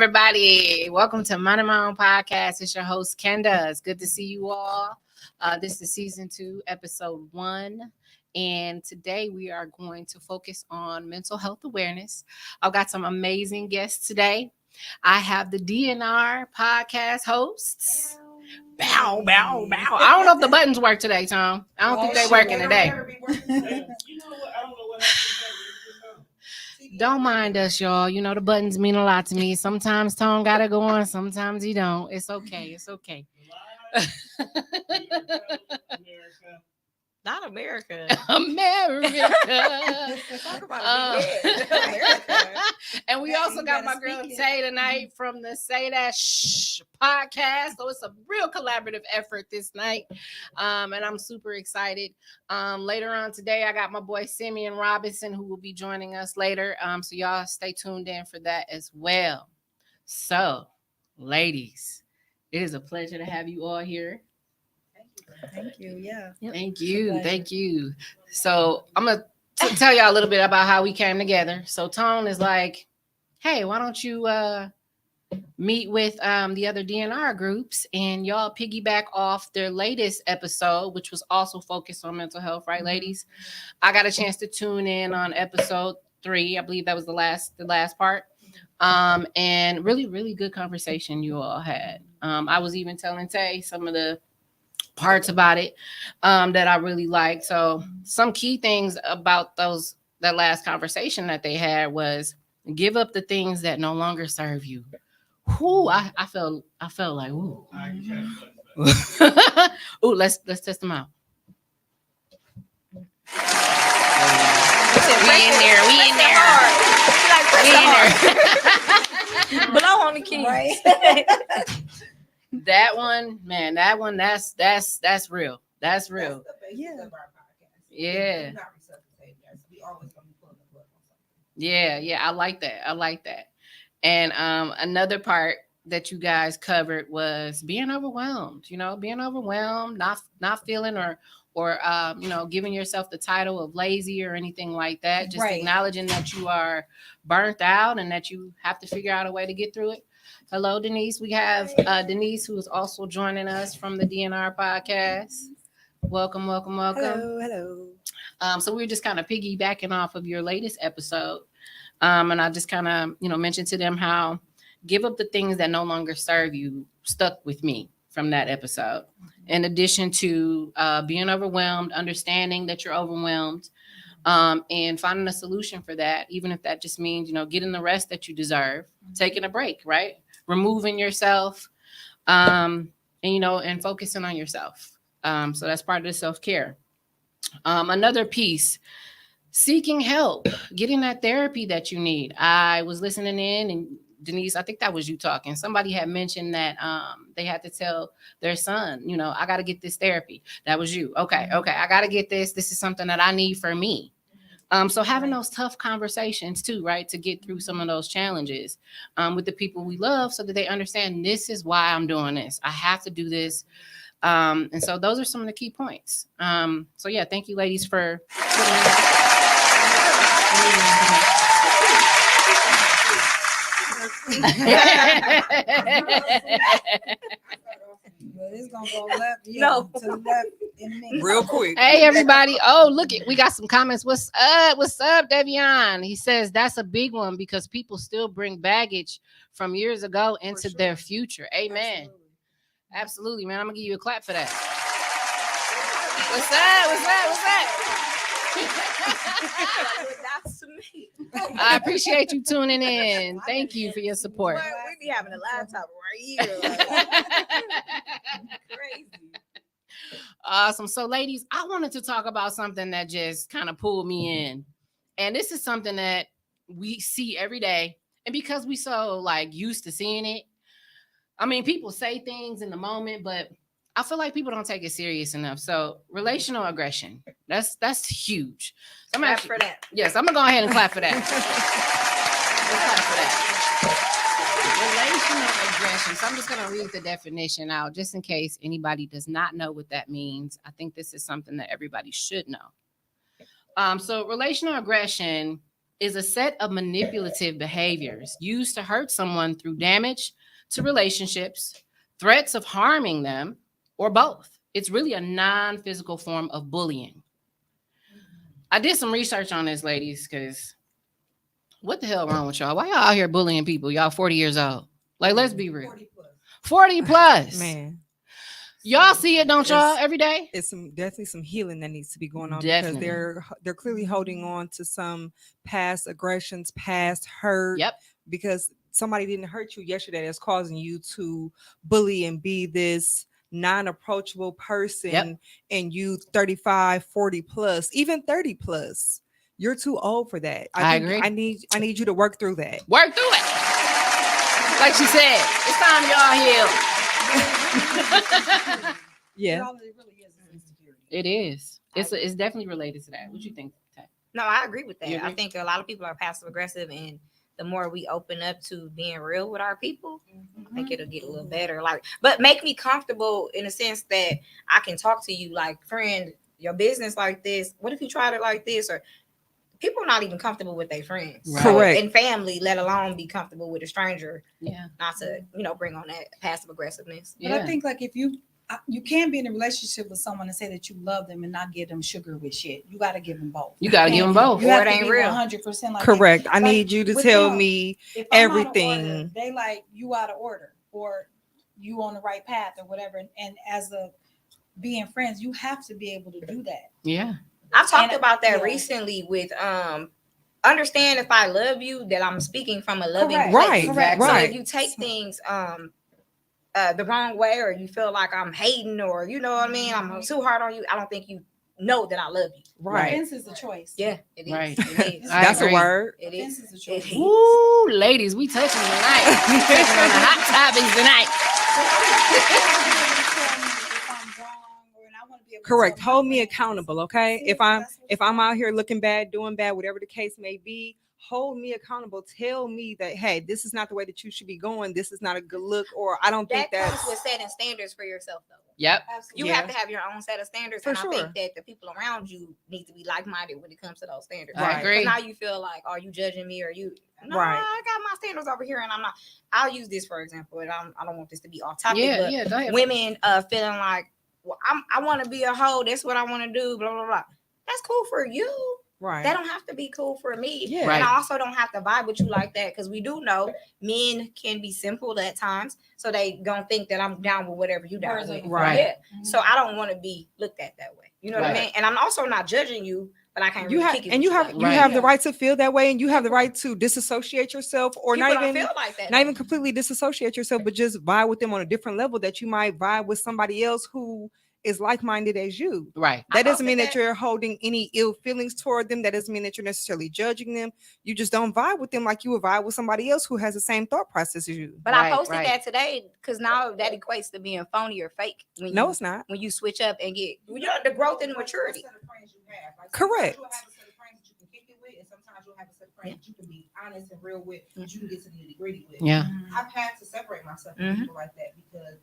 everybody. Welcome to Mind My Own Podcast. It's your host, Kenda. It's good to see you all. This is season 2, episode 1. And today we are going to focus on mental health awareness. I've got some amazing guests today. I have the DNR podcast hosts. Bow, bow, bow. I don't know if the buttons work today, Tom. I don't think they're working today. You know what? I don't know what happened. Don't mind us, y'all. You know, the buttons mean a lot to me. Sometimes Tom got to go on. Sometimes he don't. It's okay. It's okay. Not America. America. Talk about America. And we also got my girl Tay tonight from the Say That Shh podcast. So it's a real collaborative effort this night. And I'm super excited. Later on today, I got my boy Simeon Robinson who will be joining us later. So y'all stay tuned in for that as well. So, ladies, it is a pleasure to have you all here. Thank you. Yeah. Thank you. Thank you. So I'm going to tell y'all a little bit about how we came together. So Tone is like, hey, why don't you meet with the other DNR groups and y'all piggyback off their latest episode, which was also focused on mental health, right, ladies? I got a chance to tune in on episode 3. I believe that was the last part. And really, really good conversation you all had. I was even telling Tay some of the parts about it that I really liked. So some key things about that last conversation that they had was give up the things that no longer serve you. Whoo, I felt like ooh. Ooh, let's test them out. We in there. Blow on the keys. Right. That one, man, that's real. That's real. Yeah. Yeah, I like that. And another part that you guys covered was being overwhelmed, not feeling or giving yourself the title of lazy or anything like that. Just acknowledging that you are burnt out and that you have to figure out a way to get through it. Hello, Denise. We have Denise, who is also joining us from the DNR podcast. Welcome. Hello. So we were just kind of piggybacking off of your latest episode. And I just kind of, mentioned to them how give up the things that no longer serve you stuck with me from that episode. In addition to being overwhelmed, understanding that you're overwhelmed, and finding a solution for that, even if that just means, getting the rest that you deserve, taking a break, right? Removing yourself, and focusing on yourself. So that's part of the self-care. Another piece, seeking help, getting that therapy that you need. I was listening in, and Denise, I think that was you talking. Somebody had mentioned that they had to tell their son, I got to get this therapy. That was you. Okay. I got to get this. This is something that I need for me. So having those tough conversations too, right, to get through some of those challenges with the people we love so that they understand this is why I'm doing this. I have to do this. And so those are some of the key points. So yeah, thank you ladies for Well, it's gonna go left. To the left in a minute. Real quick. Hey everybody. Oh, look it. We got some comments. What's up, Devion? He says that's a big one because people still bring baggage from years ago into their future. Amen. Absolutely, man. I'm gonna give you a clap for that. What's up? That's to me. I appreciate you tuning in. Thank you for your support. We be having a laptop right here. Crazy. Awesome. So, ladies, I wanted to talk about something that just kind of pulled me in. And this is something that we see every day. And because we so used to seeing it, I mean, people say things in the moment, but I feel like people don't take it serious enough. So relational aggression, that's huge. So Clap for that. Yes, I'm gonna go ahead and clap for that. Relational aggression. So I'm just gonna read the definition out just in case anybody does not know what that means. I think this is something that everybody should know. So relational aggression is a set of manipulative behaviors used to hurt someone through damage to relationships, threats of harming them, or both. It's really a non-physical form of bullying. I did some research on this, ladies, because what the hell wrong with y'all? Why y'all out here bullying people? Y'all 40 years old. Like, let's be real. 40 plus. Man, Y'all see it, don't y'all, every day? it's definitely some healing that needs to be going on Definitely. because they're clearly holding on to some past aggressions, past hurt. Yep. Because somebody didn't hurt you yesterday that's causing you to bully and be this non-approachable person. Yep. And you 35, 40 plus, even 30 plus. You're too old for that. I think agree. I need you to work through that. Work through it. Like she said, it's time y'all heal. Yeah. All it really is insecurity. It is. It's definitely related to that. What you think, Tay? No, I agree with that. You I agree? think a lot of people are passive aggressive, and the more we open up to being real with our people, I think it'll get a little better. Like, but make me comfortable in the sense that I can talk to you like, friend, your business like this. What if you tried it like this? Or people are not even comfortable with their friends. Right. Correct. And family, let alone be comfortable with a stranger, Yeah. not to, bring on that passive aggressiveness. But I think like if you can't be in a relationship with someone and say that you love them and not give them sugar with shit. You got to give them both. You gotta give them both. You Or have it to ain't be real. 100% like Correct. I Like, need you to with tell them, me if I'm out of everything. order, they like you out of order or you on the right path or whatever. And as a being friends, you have to be able to do that. Yeah. I've talked And, about that yeah. recently with understand if I love you, that I'm speaking from a loving Correct. place. Right. Correct. So Right. if you take things the wrong way, or you feel like I'm hating, or you know what I mean, I'm too hard on you, I don't think you know that I love you. Right. Offense is a choice. Yeah, it is. Right. It is. I That's agree. a word. It Offense is. is a choice. It is. Woo, ladies, we touching tonight. We touching on the hot topics tonight. Correct. Hold me accountable, okay? If I'm out here looking bad, doing bad, whatever the case may be, hold me accountable. Tell me that, hey, this is not the way that you should be going. This is not a good look, or I don't think That that's comes with setting standards for yourself, though. Yep. You Yeah. have to have your own set of standards, For and sure. I think that the people around you need to be like-minded when it comes to those standards. I Right. agree. Now you feel like, are you judging me, or you? No, Right. I got my standards over here, and I'm not. I'll use this for example, and I don't want this to be off topic, Yeah, but yeah, go ahead. women feeling like, well, I want to be a hoe. That's what I want to do. Blah blah blah. That's cool for you. right. That don't have to be cool for me. Yeah. And Right. I also don't have to vibe with you like that, because we do know men can be simple at times. So they gonna think that I'm down with whatever you down with. Right. Yeah. So I don't want to be looked at that way. You know what I Right. mean? And I'm also not judging you, but I can't You really have kick it and with you have like you that. have the Yeah. right to feel that way, and you have the right to disassociate yourself, or People not don't even feel like that. not even completely disassociate yourself, but just vibe with them on a different level that you might vibe with somebody else who is like-minded as you. Right. That I doesn't mean posted that you're holding any ill feelings toward them. That doesn't mean that you're necessarily judging them. You just don't vibe with them like you would vibe with somebody else who has the same thought process as you. But Right, I posted right. that today because now that equates to being phony or fake. When No, you, it's not. when you switch up and get the growth and maturity. Correct. You'll have a set of friends that you can kick it with, and sometimes you'll have a set of friends that you can be honest and real with, that you can get to the nitty-gritty with. Yeah. I've had to separate myself from people like that because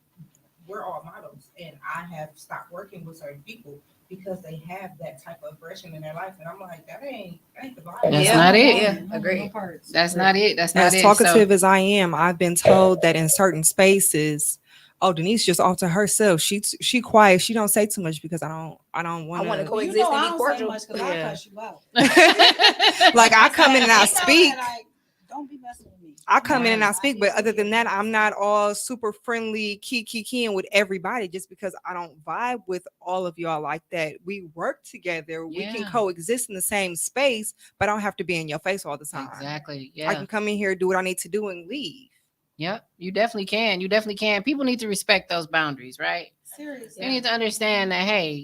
we're all models, and I have stopped working with certain people because they have that type of aggression in their life, and I'm like, that ain't the vibe. That's not it. Yeah, agreed. That's not it. That's not As it. talkative So, as I am, I've been told that in certain spaces, oh, Denise just off to herself. She quiet. She don't say too much because I don't want I wanna to. coexist You know, and I be don't cordial. say much because I Yeah. cuss you out. Like I come in and I speak. Like, don't be messing with me. I come in and I Right. speak, but other than that, I'm not all super friendly, keying with everybody just because I don't vibe with all of y'all like that. We work together. We can Yeah. coexist in the same space, but I don't have to be in your face all the time. exactly. I Yeah. can come in here, do what I need to do, and leave. Yep. You definitely can. You definitely can. People need to respect those boundaries, right? Seriously. They need to understand that, hey,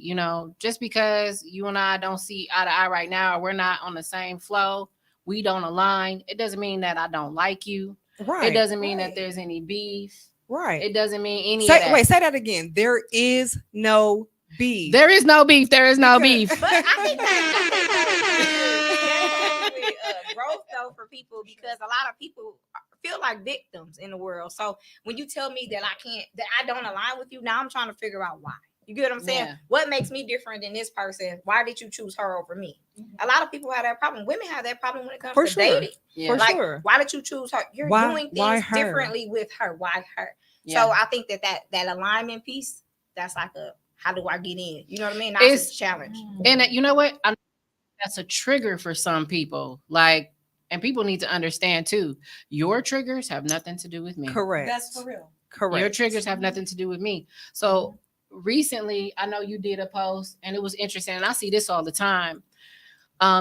just because you and I don't see eye to eye right now, or we're not on the same flow, we don't align. It doesn't mean that I don't like you. Right. It doesn't mean that Right. there's any beef. Right. It doesn't mean any of that. Say that again. There is no beef. There is no beef. There is no Because- beef. But I think that comes with growth though for people, because a lot of people feel like victims in the world. So when you tell me that I don't align with you, now I'm trying to figure out why. You get what I'm saying? Yeah. What makes me different than this person? Why did you choose her over me? A lot of people have that problem. Women have that problem when it comes For to sure. dating. Yeah. For sure. Why did you choose her? You're Why- doing why things her? differently with her. Why her? Yeah. So I think that alignment piece, that's like a how do I get in? You know what I mean? That's a challenge. And you know what? That's a trigger for some people. Like, and people need to understand too. Your triggers have nothing to do with me. Correct. That's for real. Correct. Your triggers have nothing to do with me. So recently, I know you did a post, and it was interesting. And I see this all the time.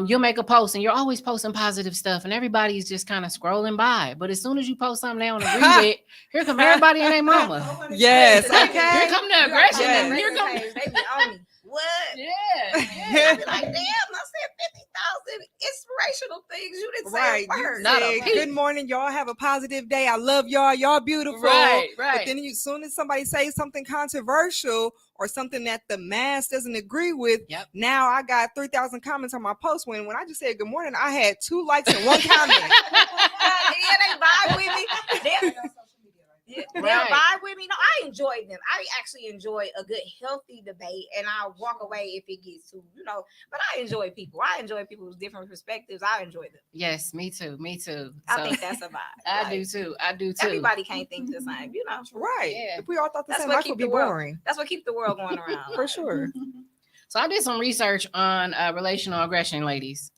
You'll make a post, and you're always posting positive stuff, and everybody's just kind of scrolling by. But as soon as you post something they don't agree with, here come everybody and their mama. Yes. Here Okay. Here come the aggression, Yeah. and here come They be on me. What? yeah. I be like, damn, I said 50,000 inspirational things. You didn't say Right. a You word. Not a say, peep. good morning, y'all. Have a positive day. I love y'all. Y'all beautiful. Right. But then as soon as somebody says something controversial or something that the mass doesn't agree with, Yep. now I got 3,000 comments on my post. When I just said good morning, I had 2 likes and 1 comment. Yeah, they vibe with me. They'll Right. vibe with me. No, I enjoy them. I actually enjoy a good, healthy debate, and I'll walk away if it gets too, But I enjoy people. I enjoy people with different perspectives. I enjoy them. Yes, me too. Me too. I So, think that's a vibe. I Like, do too. I do too. Everybody can't think the same, Right. Yeah. If we all thought the That's same, what life keep would be the world- boring. That's what keeps the world going around. For sure. So I did some research on relational aggression, ladies,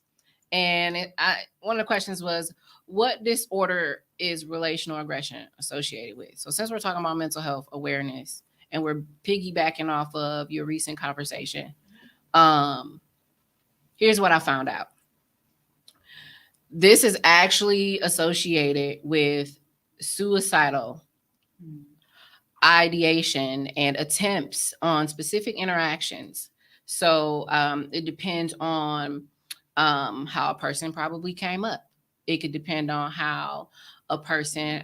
and one of the questions was, what disorder is relational aggression associated with? So since we're talking about mental health awareness, and we're piggybacking off of your recent conversation, here's what I found out. This is actually associated with suicidal ideation and attempts on specific interactions. So it depends on how a person probably came up. It could depend on how a person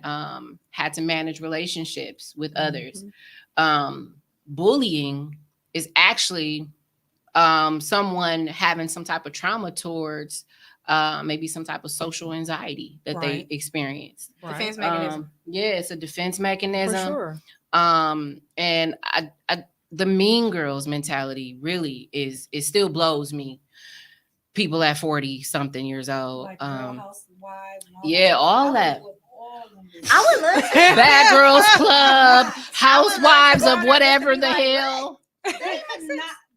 had to manage relationships with others. Bullying is actually someone having some type of trauma towards maybe some type of social anxiety that Right. they experienced. Defense mechanism. Yeah, it's a defense For mechanism. sure. And I the mean girls mentality really is, it still blows me. People at 40 something years old. Like Real Housewives and all yeah, that. all I that. would all of them do I would love to. Bad Girls Club, I would love to Housewives go of there whatever just to the be like, hell.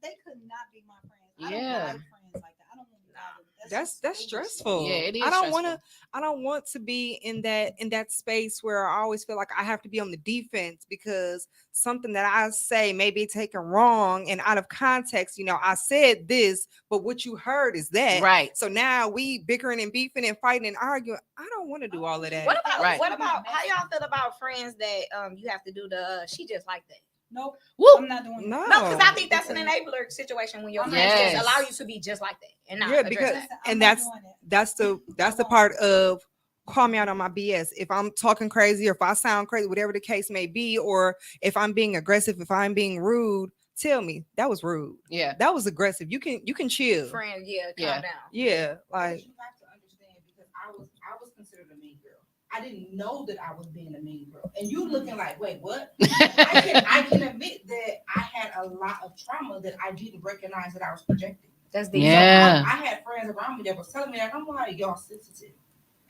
They could not be my friends. I don't Yeah. like friends like that. I don't want to bother. That's just stressful. Yeah, it is I don't stressful. want to. I don't want to be in that space where I always feel like I have to be on the defense because something that I say may be taken wrong and out of context. I said this, but what you heard is that. Right. So now we bickering and beefing and fighting and arguing. I don't want to do all of that. What about Right. how y'all feel about friends that you have to do the she just like that? Nope. Woo. I'm not doing No. that. No, because I think that's an enabler situation when your friends Yes. just allow you to be just like that and not Yeah, address because- that. I'm and not that's- doing it. That's the part of call me out on my BS. If I'm talking crazy or if I sound crazy, whatever the case may be, or if I'm being aggressive, if I'm being rude, tell me that was rude. Yeah. That was aggressive. You can chill. Friends, calm Yeah. down. Yeah, But like you have to understand because I was considered a mean girl. I didn't know that I was being a mean girl. And you looking like, wait, what? I can admit that I had a lot of trauma that I didn't recognize that I was projecting. That's deep. Yeah. I had friends around me that was telling me that I'm like, y'all sensitive.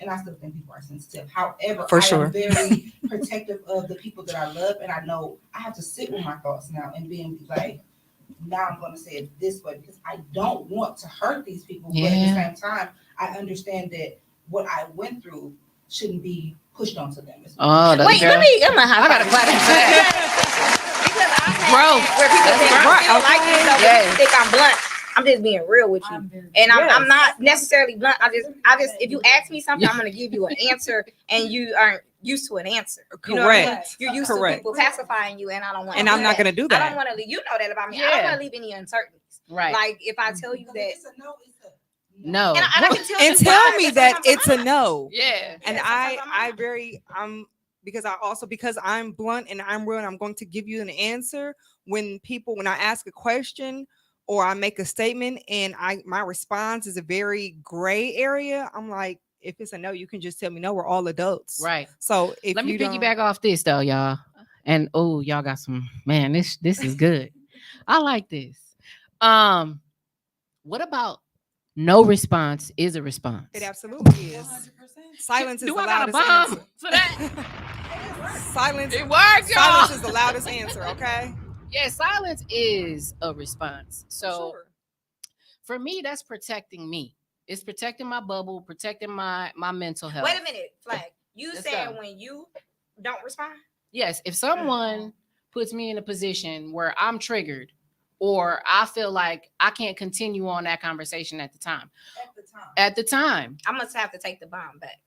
And I still think people are sensitive. However, For I sure. am very protective of the people that I love. And I know I have to sit with my thoughts now and being like, now I'm going to say it this way because I don't want to hurt these people. But at the same time, I understand that what I went through shouldn't be pushed onto them. Oh, that's Wait, girl. I'm gonna I gotta clap for that. because I've had Growth. where people That's think growth. I feel like this, so Yes. people think I'm blunt. I'm just being real with you. I'm very And I'm Yes. not necessarily blunt. I just if you ask me something, I'm gonna give you an answer and you aren't used to an answer. You know what I mean? correct. You're used Correct. to people pacifying you, and I don't want And I'm not gonna do I don't that. want to leave. You know that about me. I Yeah. don't want to leave any uncertainties. Right. Like if I tell you that, It's a no, it's a No. and I can tell you And tell why, me but that sometimes it's I'm a not. no. Yeah. And Yeah, I sometimes I'm because I'm blunt and I'm real and I'm going to give you an answer when I ask a question or I make a statement and my response is a very gray area. I'm like, if it's a no, you can just tell me no, we're all adults. Right. So if Let me you don't- piggyback off this though, y'all. And y'all got some, man, this is good. I like this. What about no response is a response? It absolutely is. 100%. Silence is Do the I got a loudest bomb answer. for that? Silence. It works, y'all. Silence is the loudest answer. Okay. Yeah, silence is a response. So Sure. for me, that's protecting me. It's protecting my bubble, protecting my mental health. Wait a minute, Flag. You Let's said go. when you don't respond? Yes, if someone puts me in a position where I'm triggered or I feel like I can't continue on that conversation at the time, I must have to take the bomb back.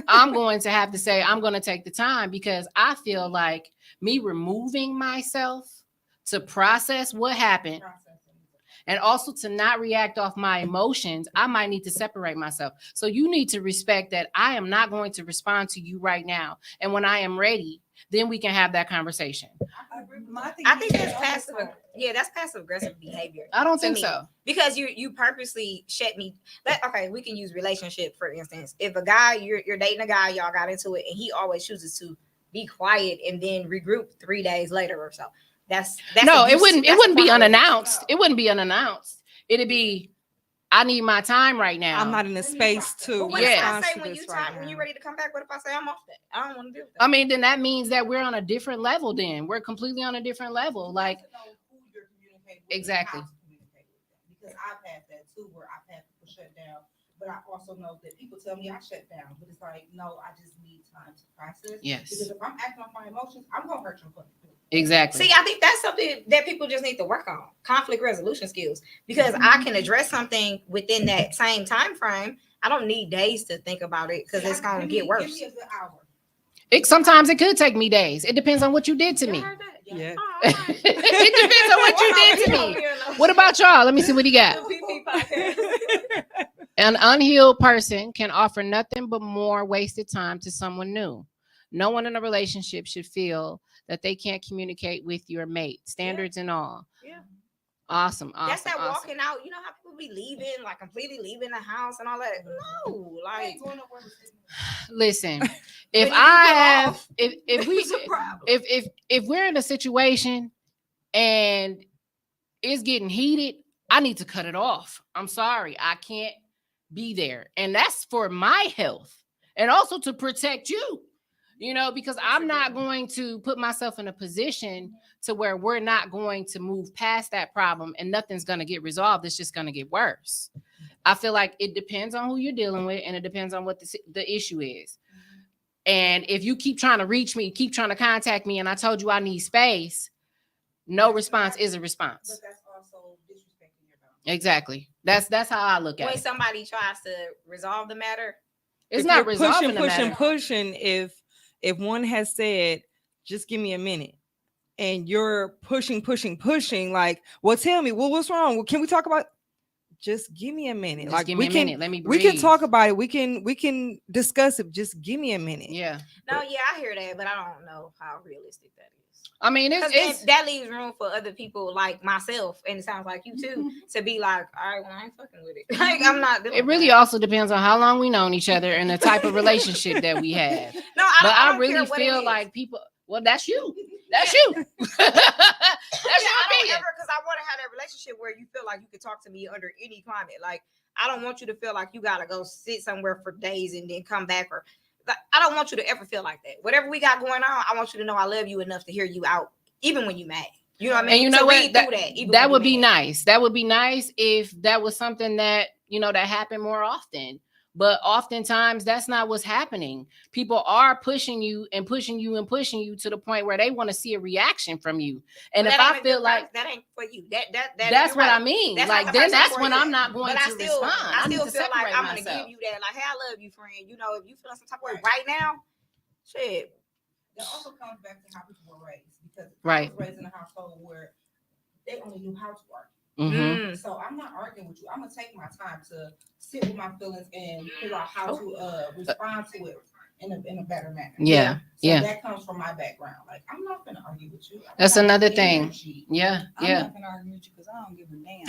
I'm going to have to say I'm going to take the time because I feel like me removing myself to process what happened and also to not react off my emotions, I might need to separate myself. So you need to respect that I am not going to respond to you right now. And when I am ready, then we can have that conversation. I think that's passive. Yeah, that's passive aggressive behavior. I don't to think me. so. Because you purposely shut me. Okay, we can use relationship for instance. If a guy you're dating a guy, y'all got into it, and he always chooses to be quiet and then regroup 3 days later or so. That's no, abuse. it wouldn't. That's It wouldn't be a form of unannounced. It wouldn't be unannounced. It'd be, I need my time right now. I'm not in a space to. But what Yeah. if I respond say to when this you right time when now. you're ready to come back? What if I say I'm off that? I don't want to do that. I mean, then that means that we're on a different level. Then we're completely on a different level. Like, exactly. Because I've had that too, where I've had people shut down. But I also know that people tell me I shut down, but it's like, no, I just need time to process. Yes. Because if I'm acting on my emotions, I'm gonna hurt your feelings. Exactly. See, I think that's something that people just need to work on. Conflict resolution skills. Because I can address something within that same time frame. I don't need days to think about it because it's gonna get worse. Give me a good hour. Sometimes it could take me days. It depends on what you did to me. You heard that? Yeah. Oh, all right. It depends on what you did to me. What about y'all? Let me see what he got. PP podcast. An unhealed person can offer nothing but more wasted time to someone new. No one in a relationship should feel that they can't communicate with your mate, standards and all. Yeah. Awesome. That's that awesome. walking out. You know how people be leaving, like completely leaving the house and all that. No, like Listen, When if you I get have, off, if we, it's a problem. if we're in a situation and it's getting heated, I need to cut it off. I'm sorry, I can't be there, and that's for my health and also to protect you. You know, because I'm not going to put myself in a position to where we're not going to move past that problem and nothing's going to get resolved. It's just going to get worse. I feel like it depends on who you're dealing with and it depends on what the issue is. And if you keep trying to reach me, keep trying to contact me, and I told you I need space, no response is a response. But that's also disrespecting your boundaries. Exactly. That's how I look at When it. somebody tries to resolve the matter, It's If not you're resolving the matter. pushing. If one has said, just give me a minute, and you're pushing, like, well, tell me, well, what's wrong? Well, can we talk about? Just give me a minute. Just Like, give me a minute. Let me we can breathe. talk about it. We can discuss it. Just give me a minute. Yeah. no, yeah, I hear that, but I don't know how realistic that is. I mean, it's That leaves room for other people like myself, and it sounds like you too, to be like, all right, well, I ain't fucking with it. Like, I'm not doing it really that. also depends on how long we known each other and the type of relationship that we have. No, But I don't care really what it feel is. like people. Well, that's you. That's you. That's your opinion. Because I want to have that relationship where you feel like you can talk to me under any climate. Like, I don't want you to feel like you gotta go sit somewhere for days and then come back, or like, I don't want you to ever feel like that. Whatever we got going on, I want you to know I love you enough to hear you out, even when you mad. You know what I mean? And you know to what? read through that. Even That when would you be mad. nice. That would be nice if that was something that, that happened more often. But oftentimes that's not what's happening. People are pushing you and pushing you and pushing you to the point where they want to see a reaction from you. And But if that I ain't feel the like that ain't for you. That's that's you're what right. I mean. That's Like, not the then person that's for when you. I'm not going But to respond. I need still to feel like separate I'm gonna myself. give you that. Like, hey, I love you, friend. You know, if you feel some type of way right now, shit. That also comes back to how people were raised, because Right. I was raised in a household where they only knew how to argue. Mhm. So I'm not arguing with you. I'm gonna take my time to sit with my feelings and figure out how to respond to it. in a better manner. Yeah. So Yeah. that comes from my background. Like, I'm not gonna argue with you. That's I'm not another thing. energy. Yeah. I'm Yeah. not gonna argue with you because I don't give a damn.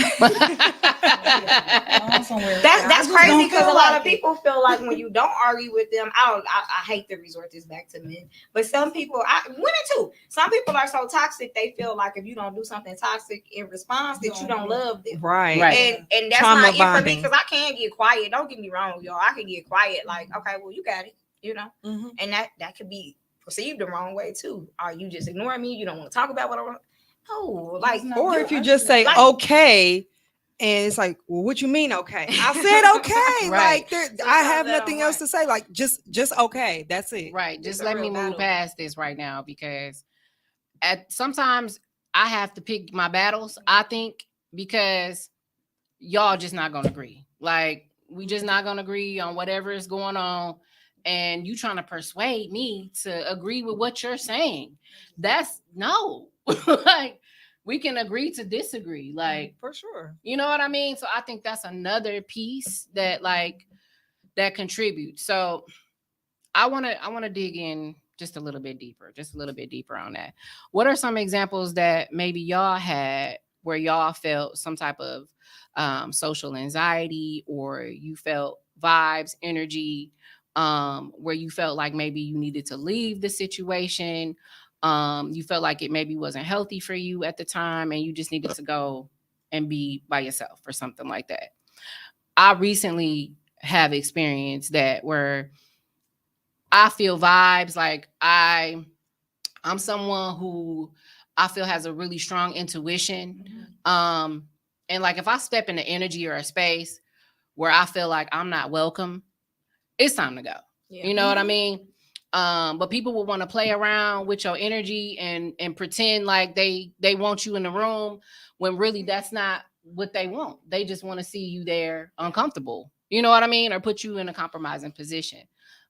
I'm somewhere. That's I just crazy don't because feel a lot like of it. people feel like when you don't argue with them, I hate to resort this back to men, but some people, women too. Some people are so toxic they feel like if you don't do something toxic in response, that you don't love them. Right. Right. And that's Trauma not it for me bonding. because I can get quiet. Don't get me wrong, y'all. I can get quiet. Like, okay, well, you got it, Mhm. and that could be perceived the wrong way too. Are you just ignoring me? You don't want to talk about what I want? No, like, Or if you just say like- okay, and it's like, well, what you mean okay? I said okay. Right. Like So I no, have that nothing don't else to say. Like just okay. That's it. Right. It's Just a let me real move battle. past this right now because sometimes I have to pick my battles, I think, because y'all just not gonna agree. Like, we just not gonna agree on whatever is going on. And you trying to persuade me to agree with what you're saying. That's no. Like, we can agree to disagree. Like, For sure. you know what I mean? So I think that's another piece that that contributes. So I want to dig in just a little bit deeper on that. What are some examples that maybe y'all had where y'all felt some type of social anxiety, or you felt vibes, energy, where you felt like maybe you needed to leave the situation, you felt like it maybe wasn't healthy for you at the time, and you just needed to go and be by yourself or something like that? I recently have experienced that where I feel vibes. Like I'm someone who I feel has a really strong intuition. And like if I step into energy or a space where I feel like I'm not welcome, it's time to go. Yeah. You know what I mean? But people will want to play around with your energy and pretend like they want you in the room when really that's not what they want. They just want to see you there uncomfortable. You know what I mean? Or put you in a compromising position.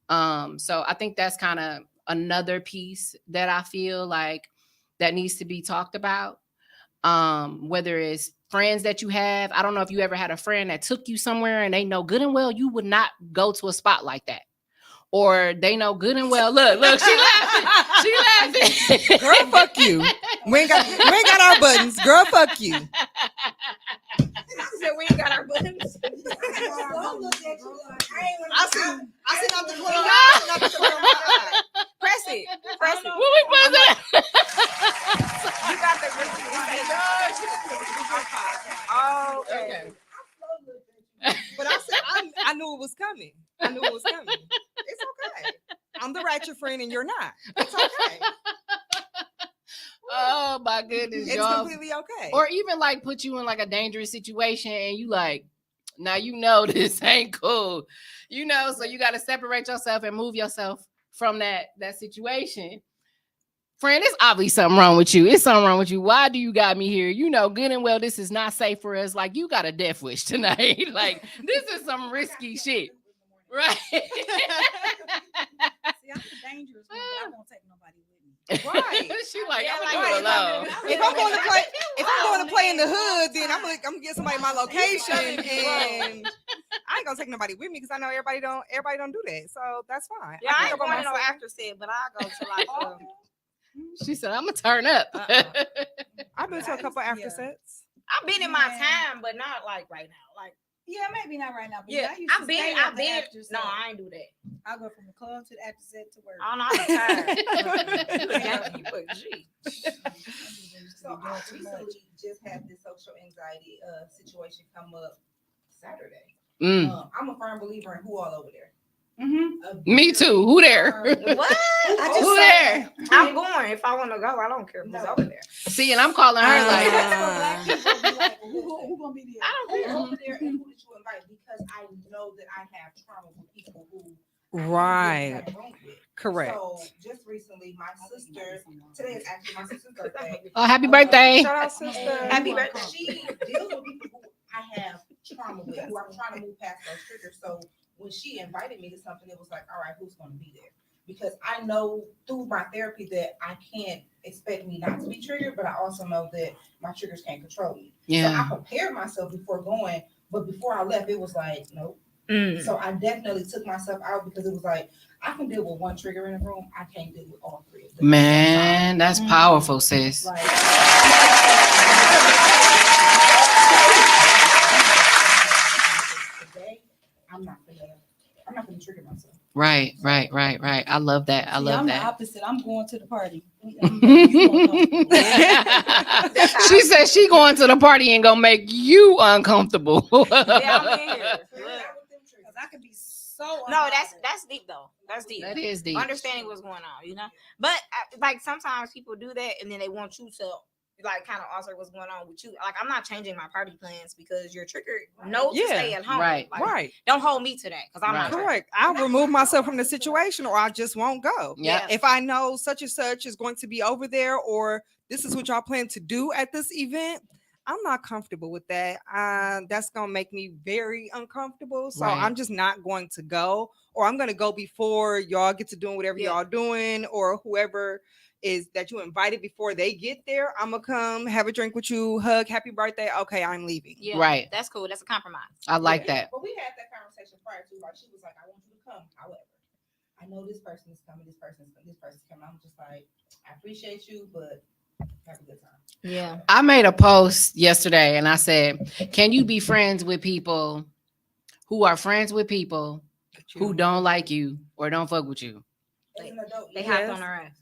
So I think that's kind of another piece that I feel like that needs to be talked about. Whether it's friends that you have. I don't know if you ever had a friend that took you somewhere and they know good and well you would not go to a spot like that. Or they know good and well, look, she laughing. Girl, fuck you. We ain't got our buttons. Girl, fuck you. She said we ain't got our buttons. Don't look at you like, I see not the corner. I see not the corner of my eye. Press it. Press it. What we put that? You got the Oh, okay. But I said I knew it was coming. It's okay. I'm the ratchet friend and you're not. It's okay. Oh my goodness, It's y'all. completely okay. Or even like put you in like a dangerous situation and you like, now you know this ain't cool. You know, so you got to separate yourself and move yourself from that situation. Friend, it's obviously something wrong with you. It's something wrong with you. Why do you got me here? You know good and well this is not safe for us. Like, you got a death wish tonight. Like, this is some risky shit. Right. See, I'm the dangerous one, but I won't take nobody with me. Right. She like, Yeah, I'm like, gonna do it alone. If I'm going to play in the hood, then I'm gonna get somebody my location, and I ain't gonna take nobody with me because I know everybody don't do that. So that's fine. Yeah, I can ain't go by going to no myself. after set, but I go to like She said, I'm gonna turn up. I've been to a couple after Yeah. sets. I've been in my Yeah. time, but not like right now. Like, Yeah, maybe not right now. But yeah, I used to I've stay been. at the after No, set. I ain't do that. I go from the club to the after set to work. I don't know. I'm tired. You put G. So I recently just had this social anxiety situation come up Saturday. I'm a firm believer in who all over there. Me too. Who there? What? Who there? I'm going. If I want to go, I don't care who's over there. See, and I'm calling her like, Black people be like, who gonna be there? I don't care. Who over there and who did you invite? Because I know that I have trauma with people who Right. I don't with. Correct. So just recently, my sister. Today is actually my sister's birthday. oh, happy birthday. Shout out, sister. Happy birthday. She deals with people who I have trauma with, who I'm trying to move past those triggers. So when she invited me to something, it was like, all right, who's going to be there? Because I know through my therapy that I can't expect me not to be triggered, but I also know that my triggers can't control me. So I Yeah. prepared myself before going, but before I left, it was like, nope, Mm. So I definitely took myself out because it was like, I can deal with one trigger in the room. I can't deal with all three of them. Man, that's powerful, sis. Like, today, I'm not gonna trigger myself. Right. I love that. I See, love I'm the that. opposite. I'm going to the party. She said she going to the party and gonna make you uncomfortable. Yeah, I'm in here. Because I can be so. No, that's deep though. That's deep. That is deep. Understanding what's going on, you know. But like sometimes people do that, and then they want you to like kind of alter what's going on with you. Like I'm not changing my party plans because you're triggered. No, to stay at home. Right. Like, Right. Don't hold me to that because I'm Right. not triggered. Correct. I'll remove myself from the situation, or I just won't go. Yeah. If I know such and such is going to be over there, or this is what y'all plan to do at this event, I'm not comfortable with that. That's gonna make me very uncomfortable. So Right. I'm just not going to go, or I'm gonna go before y'all get to doing whatever y'all doing, or whoever is that you invited before they get there. I'm gonna come have a drink with you, hug, happy birthday. Okay, I'm leaving. Yeah, Right. That's cool. That's a compromise. I like that. But we had that conversation prior to, like, she was like, I want you to come. However, I know this person is coming, this person's coming. I'm just like, I appreciate you, but have a good time. Yeah. I made a post yesterday and I said, can you be friends with people who are friends with people who don't like you or don't fuck with you? As an adult, They yes. hopped on our ass.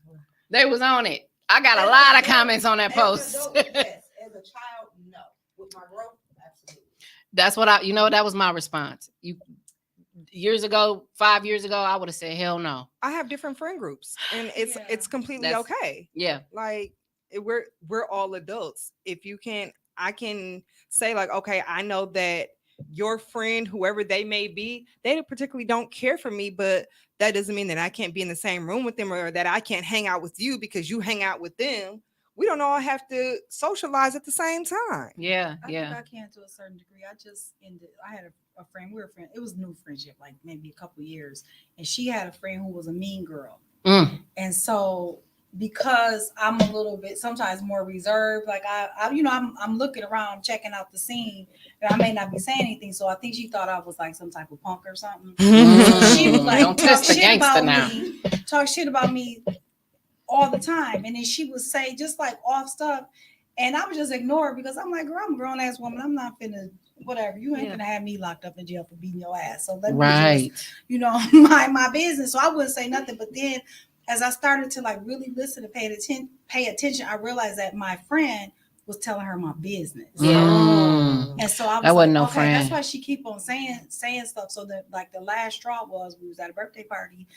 They was on it. I got a lot of comments on that As post. an adult, yes. As a child, no. With my growth, absolutely. That's what that was my response. Years ago, 5 years ago, I would have said, hell no. I have different friend groups, and it's completely That's- okay. Yeah. Like we're all adults. If you can, I can say like, okay, I know that your friend, whoever they may be, they particularly don't care for me, but that doesn't mean that I can't be in the same room with them, or that I can't hang out with you because you hang out with them. We don't all have to socialize at the same time. Yeah. I think I can to a certain degree. I had a friend, we were friends. It was new friendship, like maybe a couple years. And she had a friend who was a mean girl. Mm. And so because I'm a little bit sometimes more reserved, like I'm looking around, I'm checking out the scene, and I may not be saying anything. So I think she thought I was like some type of punk or something. So she was like, Don't test the gangster now. talk shit about me all the time. And then she would say just like off stuff. And I would just ignore it because I'm like, girl, I'm a grown ass woman. I'm not finna, whatever. You ain't gonna have me locked up in jail for beating your ass. So let me just, mind my business. So I wouldn't say nothing. But then as I started to like really listen and pay attention, I realized that my friend was telling her my business. Yeah. And so I was That wasn't like, no okay, friend. that's why she keep on saying stuff. So that like the last straw was we was at a birthday party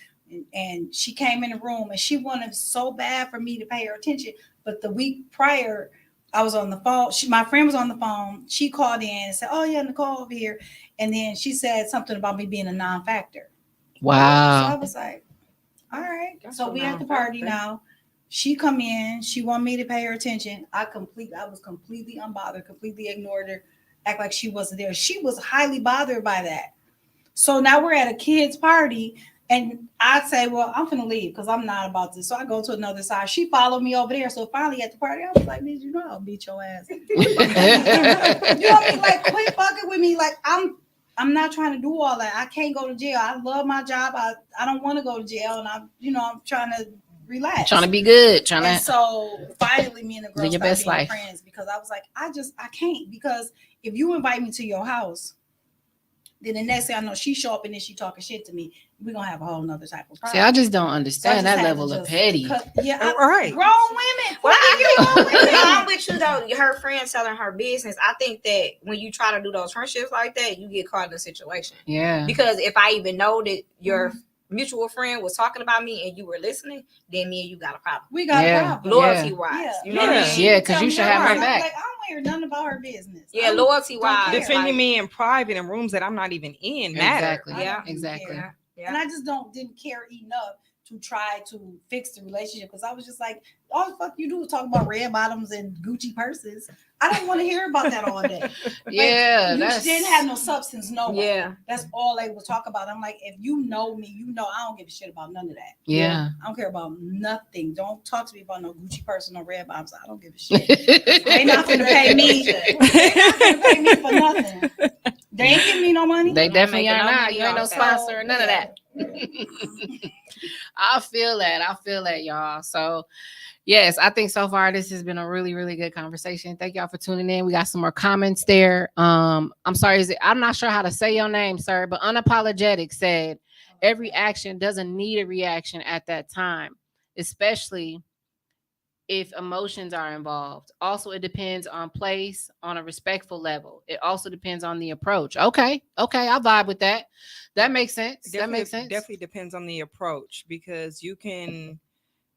and she came in the room and she wanted so bad for me to pay her attention. But the week prior, I was on the phone. My friend was on the phone. She called in and said, oh yeah, Nichole over here. And then she said something about me being a non-factor. Wow. So I was like, all right. So we at the party now. She come in. She want me to pay her attention. I was completely unbothered, completely ignored her, act like she wasn't there. She was highly bothered by that. So now we're at a kid's party, and I say, well, I'm finna leave because I'm not about this. So I go to another side. She followed me over there. So finally at the party, I was like, bitch, you know I'll beat your ass. You know what I mean? Like, quit fucking with me. Like, I'm not trying to do all that. I can't go to jail. I love my job. I don't want to go to jail, and I'm trying to relax. Trying to be good. And so finally me and the girl live your started best being life. friends because I was like, I can't, because if you invite me to your house, then the next thing I know, she show up and then she talking shit to me. We're gonna have a whole nother type of problem. See, I just don't So I understand just that had to level of just petty. All right. Grown women. Well, Grown women. I'm with you though. Her friend telling her business. I think that when you try to do those friendships like that, you get caught in a situation. Yeah. Because if I even know that your mutual friend was talking about me and you were listening, then me and you got a problem. We got a problem. Loyalty wise. Yeah. You know what I mean? Yeah, because you should have my my back. Like, I don't want to hear nothing about her business. Yeah, loyalty wise. care. Defending me in private in rooms that I'm not even in matter. Exactly. I Yeah, don't even exactly. care. Yeah. And I just didn't care enough to try to fix the relationship because I was just like, all the fuck you do is talk about red bottoms and Gucci purses. I don't want to hear about that all day. Yeah. You didn't have no substance, no way. Yeah. That's all they would talk about. I'm like, if you know me, you know I don't give a shit about none of that. Yeah. I don't care about nothing. Don't talk to me about no Gucci purse or no red bottoms. I don't give a shit. They not gonna pay me. They not gonna pay me for nothing. They ain't giving me no money. They not definitely making are no not. money You ain't no off that. sponsor or none of that. I feel that, y'all. So yes, I think so far this has been a really, really good conversation. Thank y'all for tuning in. We got some more comments there. I'm sorry, I'm not sure how to say your name, sir, but Unapologetic said every action doesn't need a reaction at that time, especially if emotions are involved. Also, it depends on place on a respectful level. It also depends on the approach. Okay, I vibe with that. That makes sense. Definitely depends on the approach, because you can.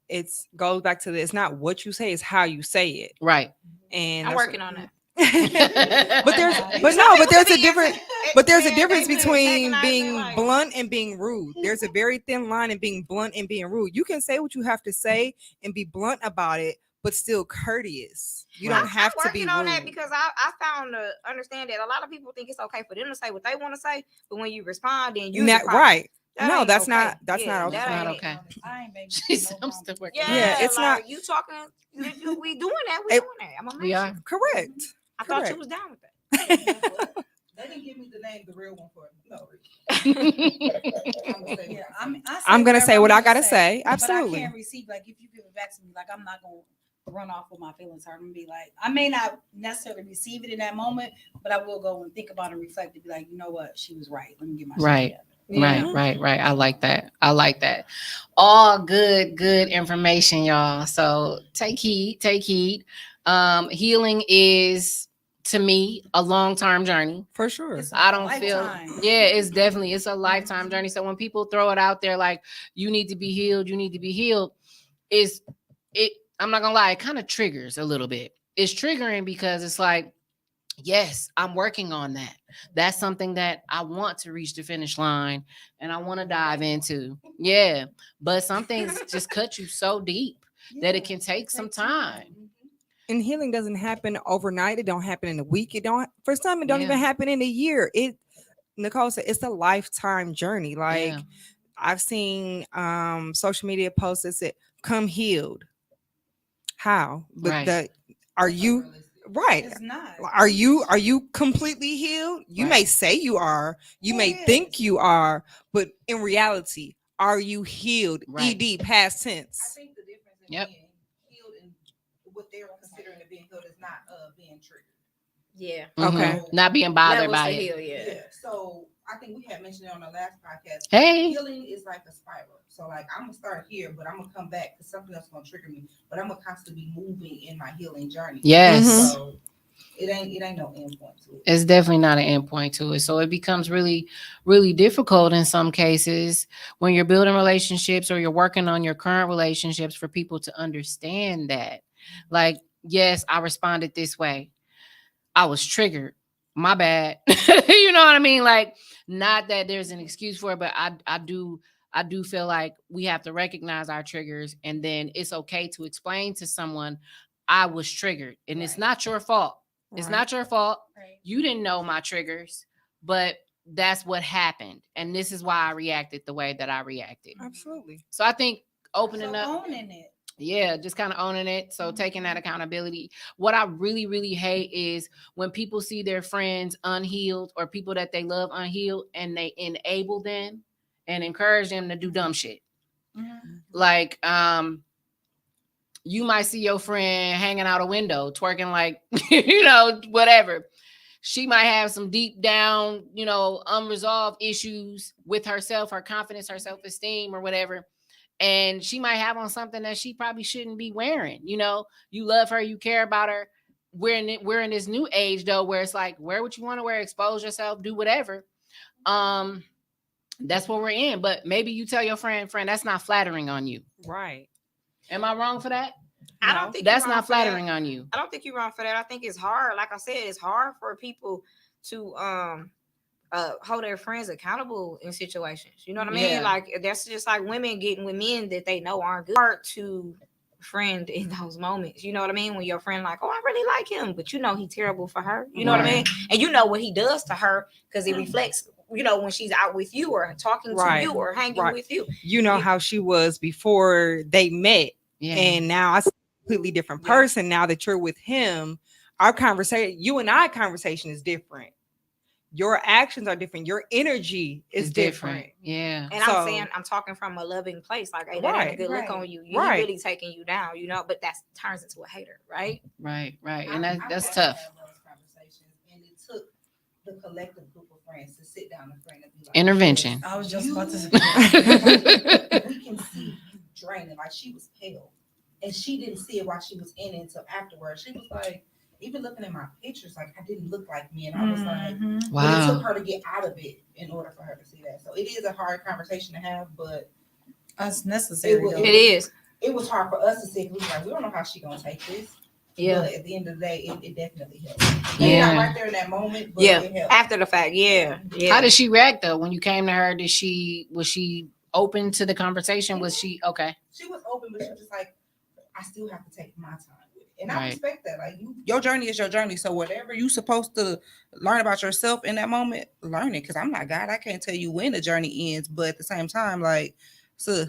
It's goes back to it's not what you say, it's how you say it. Right. And I'm working on that. but there's a difference between being blunt and being rude. There's a very thin line in being blunt and being rude. You can say what you have to say and be blunt about it, but still courteous. You don't have to be rude. I'm working on that, because I found to understand that a lot of people think it's okay for them to say what they want to say, but when you respond, then you right. That no, ain't that's okay. not. That's Yeah, not okay. That's that not ain't okay. I ain't baby. I'm still working. Yeah, it's like, not. you talking. We doing that. We It- doing that. I'm We are. Correct. I thought Correct. you was down with that. They didn't give me the name, the real one for no Yeah, I'm gonna say what I gotta to say. But I Absolutely. can't receive, like, if you give it back to me, like, I'm not gonna run off with my feelings hurt and be like, I may not necessarily receive it in that moment, but I will go and think about it and reflect and be like, you know what, she was right. Let me get my Right. shit together. Right. I like that. All good information, y'all. So take heed. Healing is, to me, a long-term journey. For sure. It's I don't lifetime. feel, it's a lifetime journey. So when people throw it out there like you need to be healed, I'm not gonna lie, it kind of triggers a little bit. It's triggering because it's like, yes, I'm working on that. That's something that I want to reach the finish line and I want to dive into. Yeah. But some things just cut you so deep that it can take some time. And healing doesn't happen overnight. It don't happen in a week. It don't. For some, it don't Yeah. even happen in a year. Nichole said it's a lifetime journey. Like Yeah. I've seen social media posts that said, "Come healed." How? But Right. are you right? It's not. Are you completely healed? You may say you are. You may think you are, but in reality, are you healed? Right. ED past I tense. think the difference in Yep. being healed and what they're considering to being healed is not being triggered. Yeah. Okay. So, Not being bothered Levels by to it. heal, yeah. So I think we had mentioned it on the last podcast. Hey. Healing is like a spiral. So like I'm gonna start here, but I'm gonna come back because something else is gonna trigger me. But I'm gonna constantly be moving in my healing journey. Yes. Mhm. So it ain't no end point to it. It's definitely not an end point to it. So it becomes really, really difficult in some cases when you're building relationships or you're working on your current relationships for people to understand that. Like, yes, I responded this way. I was triggered. My bad. You know what I mean? Like, not that there's an excuse for it, but I do feel like we have to recognize our triggers, and then it's okay to explain to someone I was triggered, and it's not your fault. It's not your fault. Right. You didn't know my triggers, but that's what happened, and this is why I reacted the way that I reacted. Absolutely. So I think opening So up, owning it. yeah, just kind of owning it. So taking that accountability. What I really, really hate is when people see their friends unhealed or people that they love unhealed and they enable them and encourage them to do dumb shit. Mhm. Like, you might see your friend hanging out a window, twerking like, whatever. She might have some deep down, unresolved issues with herself, her confidence, her self-esteem or whatever. And she might have on something that she probably shouldn't be wearing. You love her, you care about her. We're in this new age though, where it's like, wear what you want to wear, expose yourself, do whatever. That's what we're in. But maybe you tell your friend, that's not flattering on you. Right. Am I wrong for that? I don't think That's you're wrong not for that. flattering on you. I don't think you're wrong for that. I think it's hard. Like I said, it's hard for people to hold their friends accountable in situations. You know what I mean? Yeah. Like that's just like women getting with men that they know aren't good. Hard to friend in those moments. You know what I mean? When your friend like, oh, I really like him, but he's terrible for her. You know what I mean? And you know what he does to her because it reflects. When she's out with you or talking to you or hanging with you. You know how she was before they met. Yeah. And now it's a completely different person. Now that you're with him, our conversation, you and I conversation is different. your actions are different. Your energy is It's different. Yeah. And So- I'm saying, I'm talking from a loving place. Like, hey, that ain't a good look Right. on you. He Right. really taking you down, you know, but that turns into a hater, right? Right. Right. I've And had that's to tough. have those conversations, and it took the collective group of friends to sit down and friend and be like, Intervention. I was just about to say. we can see you draining. Like, she was pale, and she didn't see it while she was in it until afterwards. She was like, even looking at my pictures, like, I didn't look like me, and I was like, Mhm. but it took Wow. her to get out of it in order for her to see that. So it is a hard conversation to have, but That's necessary. It though. It is. it was hard for us to see. 'Cause we was like, we don't know how she gonna take this. Yeah. But at the end of the day, it definitely helped. Maybe Yeah. not right there in that moment, but Yeah. it helped. After the fact. Yeah. Yeah. How did she react though when you came to her? Was she open to the conversation? Was she okay? She was open, but she was just like, I still have to take my time with it. And I Right. respect that. Like, your journey is your journey. So whatever you supposed to learn about yourself in that moment, learn it. Because I'm not God. I can't tell you when the journey ends. But at the same time, like, so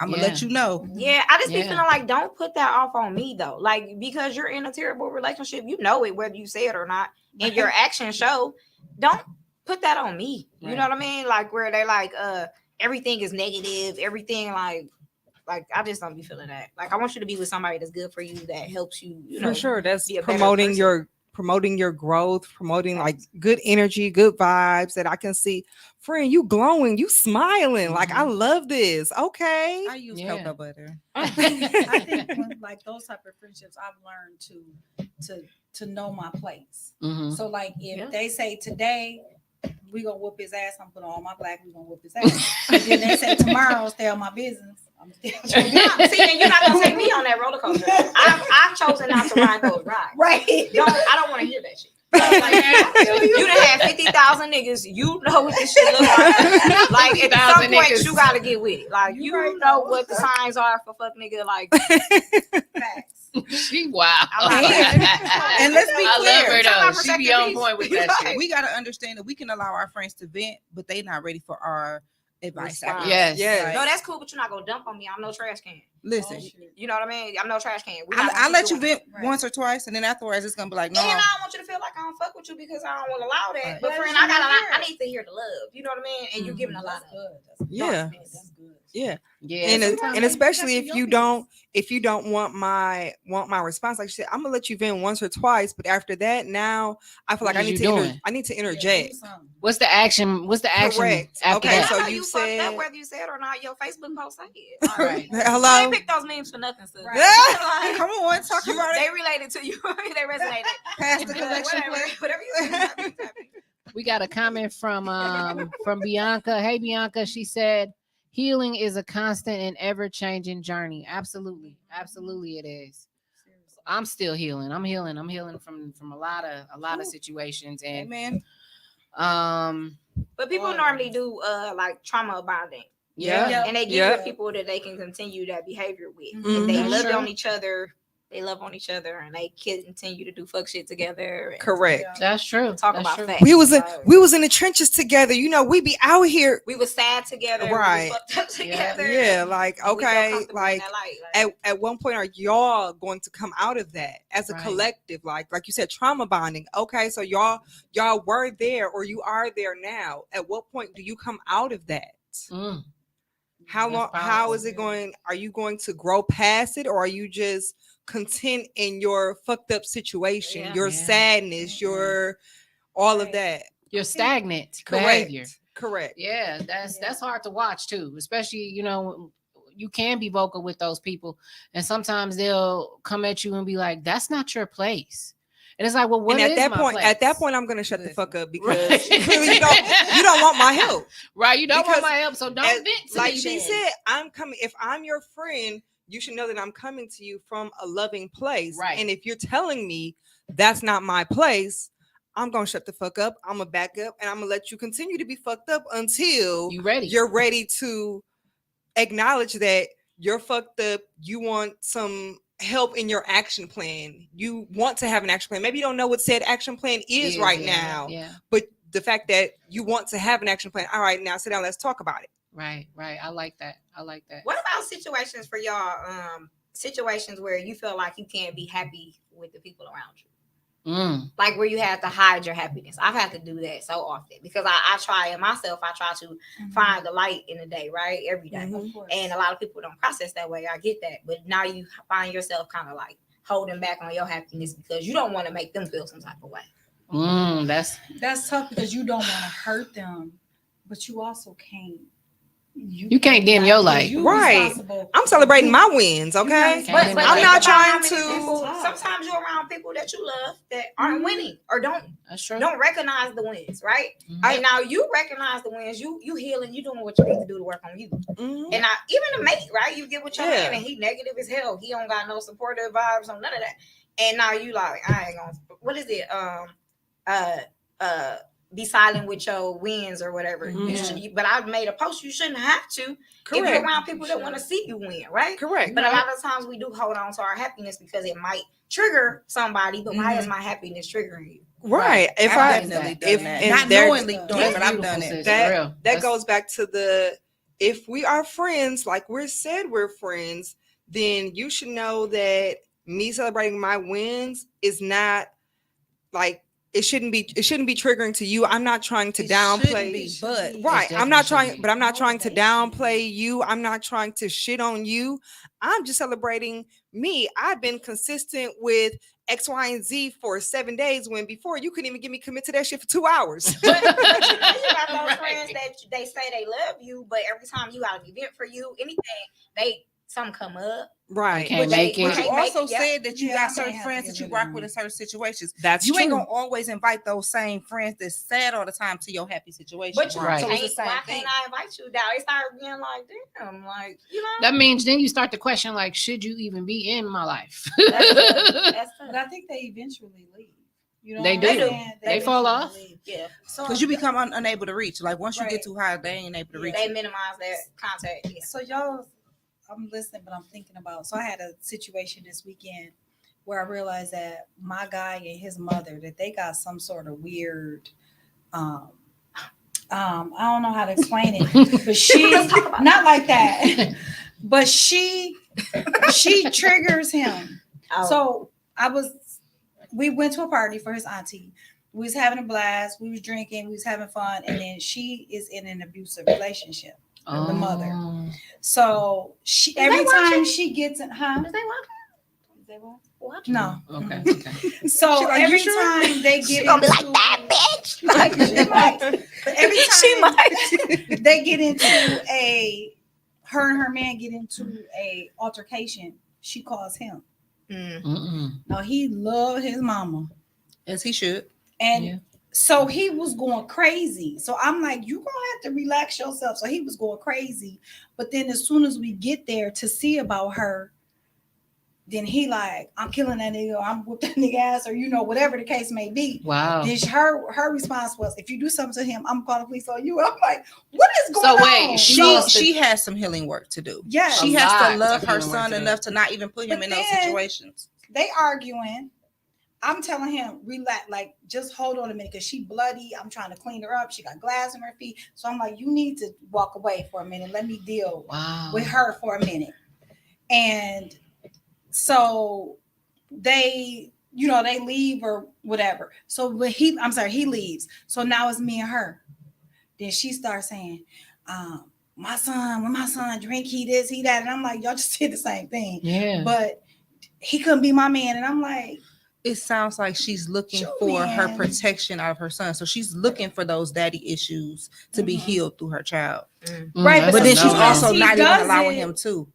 I'm gonna let Yeah. you know. Yeah, I just be Yeah. feeling like, don't put that off on me though. Like, because you're in a terrible relationship, you know it whether you say it or not, and your actions show. Don't put that on me. You know Right. what I mean? Like, where they like, everything is negative, everything like I just don't be feeling that. Like, I want you to be with somebody that's good for you, that helps you. You know, For sure. That's be a better promoting person. promoting your growth, promoting like good energy, good vibes that I can see. Friend, you glowing, you smiling. Like, I love this. Okay. I use Yeah. cocoa butter. I think when, like those type of friendships, I've learned to know my place. Mhm. So like if Yeah. they say today we gonna whoop his ass, I'm putting all my black, we gonna whoop his ass. And then they say tomorrow stay on my business, I'm still See, and you're not gonna take me on that roller coaster. I've chosen not to ride those rides. right. I don't want to hear that shit. Like, you done had 50,000 niggas. You know what this shit look like. Like, at some 50,000 point, niggas. you gotta get with it. Like, You you right, know though. what the signs are for fuck nigga. Like, Facts. She wow. I'm not- And let's be I clear. love her Talk about though. She be protecting on peace. point with that shit. We gotta understand that we can allow our friends to vent, but they not ready for our advice. Response. Yes. Yes. no, that's cool, but you're not gonna dump on me. I'm no trash can. Listen, You know what I mean? I'm no trash can. We not I gonna let keep you doing it. vent Right. once or twice, and then afterwards it's gonna be like, no. And I don't want you to feel like I don't fuck with you because I don't want to allow that. Right. But But friend, you I got a lot. hear I it. need to hear the love. You know what I mean? And you're giving a lot That's of good. That's Yeah. darkness. That's good. Yeah. Yeah. And sometimes and they- especially that's if your you don't want my response, like you said, I'm gonna let you vent once or twice, but after that, now I feel What like is you doing? I need to Yeah, interject. do something. What's the action? What's the action Correct. after Okay, that? so I know you fucked up, said- whether you said or not, your Facebook post say it. Like, Right. I Hello. ain't pick those memes for nothing, sis. Right. Come on, talk about it. They related to you. They resonated. Pass the But collection whatever, plate. whatever you say. We got a comment from Bianca. Hey Bianca, she said healing is a constant and ever-changing journey. Absolutely. Absolutely it is. I'm still healing. I'm healing from a lot of situations and Amen. But people normally do like trauma bonding. Yeah. And they get Yeah. with people that they can continue that behavior with. Mhm. If they Mhm. love True. on each other, they love on each other, and they continue to do fuck shit together. And Correct. that's true. talk That's about true. facts. We was in Like, the trenches together. You know, we be out here. we was sad together. Right. We was fucked up together. Yeah, like and we felt okay, comfortable in like that light. Like, at one point are y'all going to come out of that as a Right. collective, like you said, trauma bonding? Okay, so y'all were there or you are there now. At what point do you come out of that? Mm. How That's long? How powerful. is it going? Are you going to grow past it, or are you just content in your fucked up situation, Yeah. your Yeah. sadness, your all of Right. that? Your stagnant Correct. behavior. Correct. Yeah, that's hard to watch too, especially you can be vocal with those people, and sometimes they'll come at you and be like, "That's not your place," and it's like, "Well, what And is at that my point, place?" I'm gonna shut the fuck up because Right. clearly you don't want my help. Right? You don't want Because my help, so don't As- vent to like me. she then. said, I'm coming. If I'm your friend, you should know that I'm coming to you from a loving place. Right. And if you're telling me that's not my place, I'm gonna shut the fuck up. I'm gonna back up, and I'm gonna let you continue to be fucked up until You ready? you're ready to acknowledge that you're fucked up. You want some help in your action plan. You want to have an action plan. Maybe you don't know what said action plan is right yeah, now, Yeah, but the fact that you want to have an action plan. All right, now sit down. Let's talk about it. right. I like that. what about situations for y'all? Situations where you feel like you can't be happy with the people around you. Like where you have to hide your happiness. I've had to do that so often because I try it myself. I try to find the light in the day, right? Every day. Of course. And a lot of people don't process that way. I get that. But now you find yourself kind of like holding back on your happiness because you don't want to make them feel some type of way. That's tough because you don't want to hurt them, but you also can't. You can't dim your light. Right. I'm celebrating my wins, okay? But I'm not trying to. Sometimes you're around people that you love that aren't winning or don't recognize the wins, right? And now you recognize the wins. You healing. You doing what you need to do to work on you. And now even the mate, right? You get with your man and he negative as hell. He don't got no supportive vibes on none of that. And now you like, I ain't gonna. What is it? Be silent with your wins or whatever. But I made a post. You shouldn't have to. Correct. If you're around people that want to see you win, right? Correct. But a lot of times we do hold on to our happiness because it might trigger somebody. But why is my happiness triggering you? Right. If I've definitely done that. Not knowingly doing it, but I've done it. That goes back to if we are friends, like we're said we're friends, then you should know that me celebrating my wins is not like it shouldn't be triggering to you. I'm not trying to downplay, I'm not trying to downplay you. I'm not trying to shit on you. I'm just celebrating me. I've been consistent with X, Y, and Z for 7 days when before you couldn't even get me commit to that shit for 2 hours. But you got those friends that they say they love you, but every time you got an event for you, anything, something come up. Right. But you also said that you got certain friends that you rock with in certain situations. That's you true. ain't gonna always invite those same friends that's sad all the time to your happy situation. But you So it's the same why thing. can't I invite you down? It started being like, damn, like, you know. That means then you start to question, like, should you even be in my life? That's but I think they eventually leave. You know, they do. They fall off. Yeah. So because you become unable to reach. Like once you get too high, they ain't able to reach. They minimize that contact. Yeah. So y'all. I'm listening, but I'm thinking about. So I had a situation this weekend where I realized that my guy and his mother that they got some sort of weird. I don't know how to explain it, but she not like that. But she triggers him. So we went to a party for his auntie. We was having a blast. We was drinking. We was having fun, and then she is in an abusive relationship. The mother. So every time she gets in, Is they watching? No. Okay. So like, every sure? time they get Gonna be into, like that bitch. like she might. But every time they get into her and her man get into a altercation, she calls him. Now he loved his mama, as he should, and so he was going crazy. So I'm like, you gonna have to relax yourself. So he was going crazy, but then as soon as we get there to see about her, then he like, I'm killing that nigga, or I'm whooping that nigga ass, or whatever the case may be. Wow. Then her response was, if you do something to him, I'm calling the police on you. I'm like, what is going on? So wait, she has some healing work to do. Yeah, she has to love her son enough to not even put him in those situations. They arguing. I'm telling him, relax, like just hold on a minute, because she bloody. I'm trying to clean her up. She got glass in her feet. So I'm like, you need to walk away for a minute. Let me deal with her for a minute. And so they leave or whatever. So when he leaves. So now it's me and her. Then she starts saying, when my son drink, he this, he that. And I'm like, y'all just did the same thing. Yeah. But he couldn't be my man. And I'm like, it sounds like she's looking for her protection out of her son. So she's looking for those daddy issues to be healed through her child. Right. But then she's also not even allowing him to.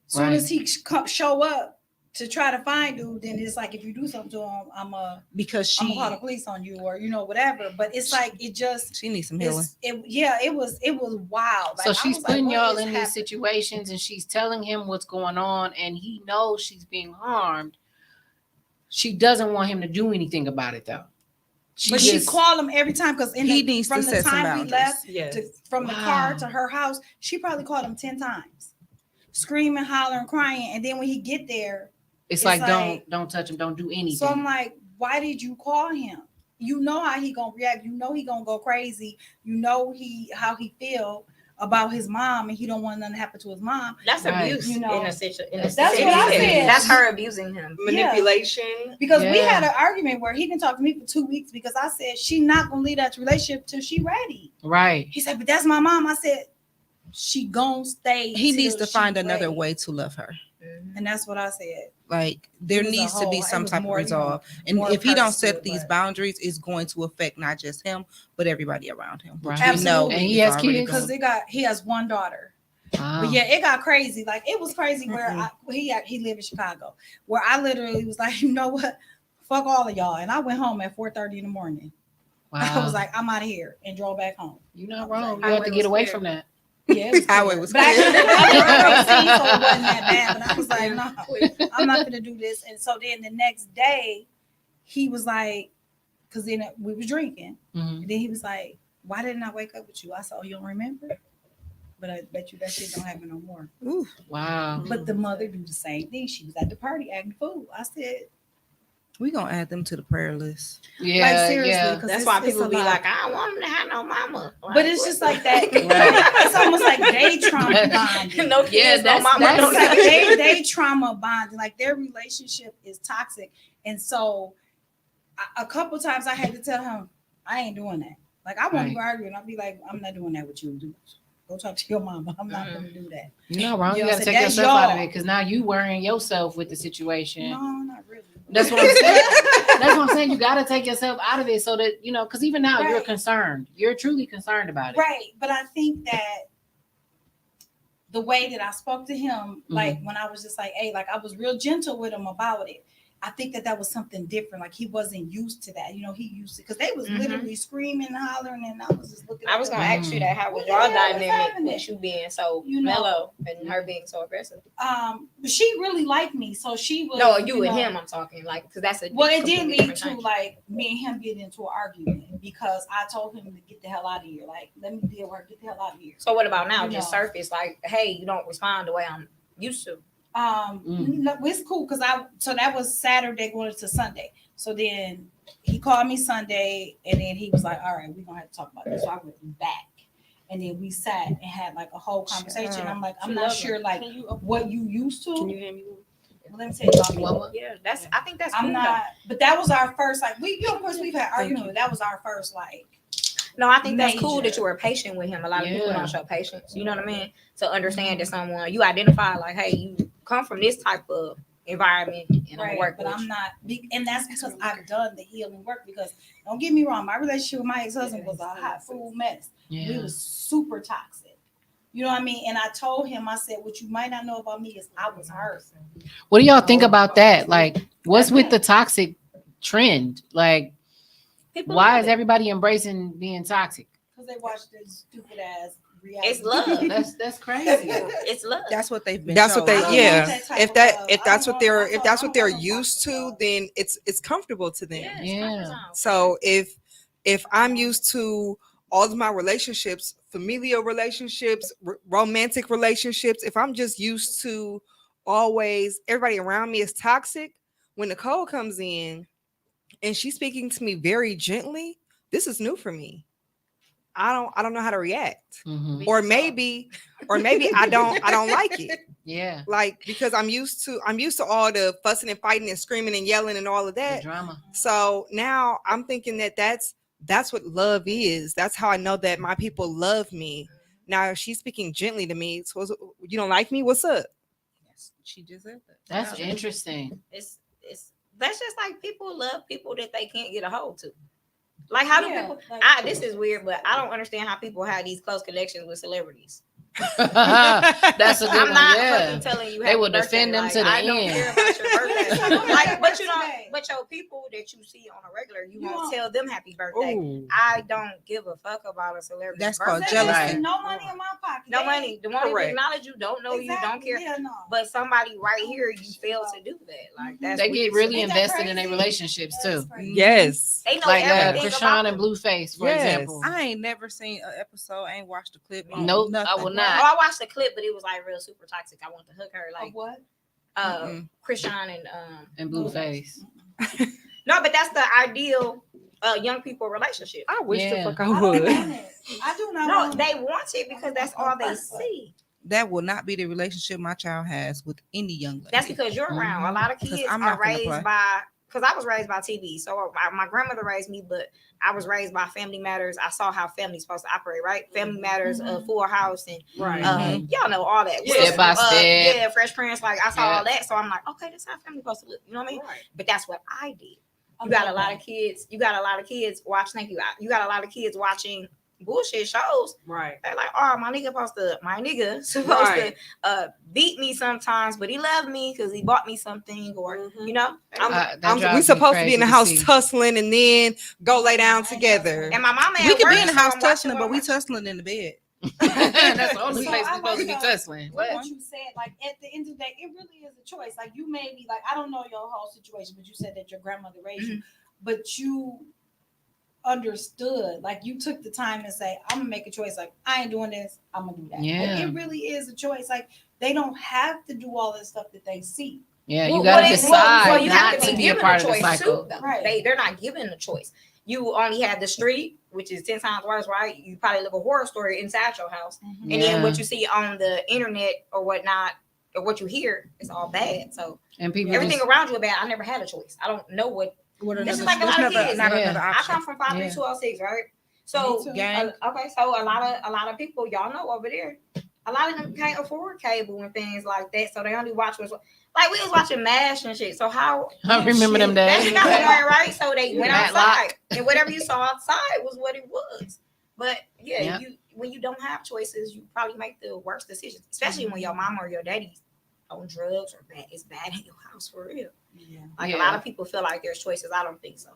As soon as he show up to try to find dude, then it's like, if you do something to him, I'm gonna call the police on you, or whatever. But it's like, it just, she needs some healing. It was wild. So she's putting y'all in these situations, and she's telling him what's going on, and he knows she's being harmed. She doesn't want him to do anything about it, though. She called him every time, because from the time we left from the car to her house, she probably called him 10 times, screaming, hollering, crying. And then when he get there, it's like don't touch him, don't do anything. So I'm like, why did you call him? You know how he gonna react. You know he gonna go crazy. You know how he feel. about his mom and he don't want nothing to happen to his mom. That's Right. abuse, You know, in a situation. that's what I said. That's her abusing him. Manipulation. Because we Yeah. had an argument where he didn't talk to me for 2 weeks because I said she not gonna leave that relationship till she ready. Right. He said, but that's my mom. I said, she gonna stay. He till needs to she find another ready. way to love her. And that's what I said. Like there It was a needs to be whole- some it was type more, of resolve. more And if he don't purpose to set it, these but- boundaries, it's going to affect not just him, but everybody around him. Right. Which we know Absolutely. And he is has already kids? Because done. he has one daughter. Wow. But yeah, it got crazy. Like it was crazy where he lived in Chicago, where I literally was like, you know what, fuck all of y'all, and I went home at 4:30 in the morning. I was like, I'm out of here, and drove back home. you're not I was wrong. like, You have to highway get was away clear. from that. Yeah, it was Highway clear. was But I clear. already seen, so it wasn't that bad. But I was like, no, I'm not gonna do this. And so then the next day, he was like, because then we was drinking, Mhm. and then he was like, why didn't I wake up with you? I said, oh, you don't remember? But I bet you that shit don't happen no more. Ooh. Wow. But the mother do the same thing. She was at the party acting fool. I said, We gonna add them to the prayer list. Yeah. like seriously, Yeah. because That's why people be like, I don't want him to have no mama. but it's just like that. Right. It's almost like they trauma bonding. no kids, Yeah, no that's- mama. that's No It's like kids. they trauma bonding. Like their relationship is toxic, and so a couple times I had to tell him, I ain't doing that. Like I won't Right. be arguing. I'll be like, I'm not doing that with you. Go talk to your mama. I'm not going to do that. You're not wrong. You You know, got to so take that's yourself out of y'all. it because now you worrying yourself with the situation. No, not really. That's what I'm saying. That's what I'm saying. You got to take yourself out of it so that, you know, because even now you're Right. concerned. You're truly concerned about it. Right. But I think that the way that I spoke to him, like when I was just like, hey, like I was real gentle with him about it. I think that was something different. Like he wasn't used to that. You know, he used to, because they was literally screaming and hollering, and I was just looking. I was at gonna them. ask you that. How was What y'all the hell is dynamic happening? with you being so You know. mellow and her being so aggressive? But she really liked me, so she was. No, you and know, him. I'm talking like because that's a Well, it did completely lead different to thing. like me and him getting into an argument because I told him to get the hell out of here. Like, let me deal with her. Get the hell out of here. So what about now? You Just know. surface like, hey, you don't respond the way I'm used to. No, it's cool because so that was Saturday going into Sunday. So then he called me Sunday, and then he was like, "All right, we're gonna have to talk about this." So I went back, and then we sat and had like a whole conversation. I'm like, I'm not sure like what you used to. Can you hear me? Well, let me tell you about me. Well, Yeah, that's. I think that's. I'm cool, not, but that was our first like we. You know, of course, we've had arguments. But that was our first like. No, I think that's cool Major. that you were patient with him. A lot of people Yeah. don't show patience. You know what I mean? To understand that someone you identify like, hey, you come from this type of environment and I'm Right, work but with I'm you. not, and that's because I've done the healing work. Because don't get me wrong, my relationship with my ex-husband was a hot food mess. We Yeah. was super toxic. You know what I mean? And I told him, I said, what you might not know about me is I was hurt. What do y'all think about that? Like, what's with the toxic trend? Like, People why love is it. everybody embracing being toxic? Because they watched this stupid ass reality. It's love. That's crazy. It's love. That's what they've been. That's what shown. they I don't yeah. want that type If of that love. if I that's don't what they're want- if that's I what they're don't want used toxic to, love. then it's comfortable to them. Yeah, Yeah. So if I'm used to all of my relationships, familial relationships, romantic relationships, if I'm just used to always everybody around me is toxic, when Nichole comes in and she's speaking to me very gently, this is new for me. I don't know how to react. Mhm. Or maybe I don't like it. Yeah. Like because I'm used to all the fussing and fighting and screaming and yelling and all of The that. drama. So now I'm thinking that's what love is. That's how I know that my people love me. Now if she's speaking gently to me, so you don't like me? What's up? Yes, she just said that. That's interesting. It's that's just like people love people that they can't get a hold to. Like how do Yeah, people? like- This is weird, but I don't understand how people have these close connections with celebrities. That's a good I'm one. not Yeah. fucking telling you. They happy will birthday. defend them Like, to the I don't end. care about your birthday. Like, but you don't. But your people that you see on a regular, you You won't won't. tell them happy birthday. Ooh. I don't give a fuck about a celebrity. That's called That jealousy. ain't Right. No money in my pocket. No They- money. The one who Correct. acknowledge you don't know you, don't Exactly, care. yeah, no. But somebody right here, you fail to do that. Like that's They weird get really Ain't that invested in their crazy? relationships That's too. crazy. Yes. They know Like everything Krishan about and them. Blueface, for Yes. example. I ain't never seen an episode. I ain't watched a clip. on Nope, I nothing. will Oh, not. I watched the clip, but it was like real super toxic. I want to hook her, Of like what? Krishan and And Blueface. No, but that's the ideal young people relationship. I wish the Yeah. fuck I I don't would. want it. I do not No, want they it. want it because that's all they see. That will not be the relationship my child has with any young lady. That's because you're around. A lot of 'Cause kids I'm are not finna play. raised by, because I was raised by TV. So my grandmother raised me, but I was raised by Family Matters. I saw how family's supposed to operate, right? Family Matters, Full House, and Right. y'all know all that. Step by step. Yeah, Fresh Prince. Like I saw Yeah. all that, so I'm like, okay, that's how family's supposed to look. You know what I mean? Right. But that's what I did. You got a lot of kids. You got a lot of kids watch. Thank you. You got a lot of kids watching bullshit shows. Right. They're like, oh, my nigga supposed Right. to beat me sometimes, but he loved me because he bought me something, or you know. That We drives me supposed to be in the crazy house see. tussling and then go lay down together. And my mama, We at could work, be in the so house I'm watching tussling, what but I'm we watching. tussling in the bed. That's the only So place I we're supposed to be like tussling. What you said, like at the end of the day, it really is a choice. Like you made me, like I don't know your whole situation, but you said that your grandmother raised you, but you understood, like you took the time and say, I'm gonna make a choice. Like I ain't doing this, I'm gonna do that. Yeah. Like, it really is a choice. Like they don't have to do all this stuff that they see. Yeah, Well, you gotta well, decide you not have to be a given part of the choice cycle. too, though. Right. They're not given a choice. You only have the street, which is 10 times worse, right? You probably live a horror story inside your house. And then what you see on the internet or whatnot, or what you hear, is all bad. So And people everything just, around you is bad. I never had a choice. I don't know what. What This is another- like a there's lot of another- kids. not Yeah. another I option. come from 53206, right? Me So too. Gang. okay, so a lot of people, y'all know over there, a lot of them can't afford cable and things like that. So they only watch what's like we was watching MASH and shit. So how I remember them that days. shit got boring, right? So they went Matlock. outside, and whatever you saw outside was what it was. But yeah, Yeah. when you don't have choices, you probably make the worst decisions, especially when your mama or your daddy's on drugs or bad. It's bad in your house for real. Yeah. Like Yeah. a lot of people feel like there's choices. I don't think so.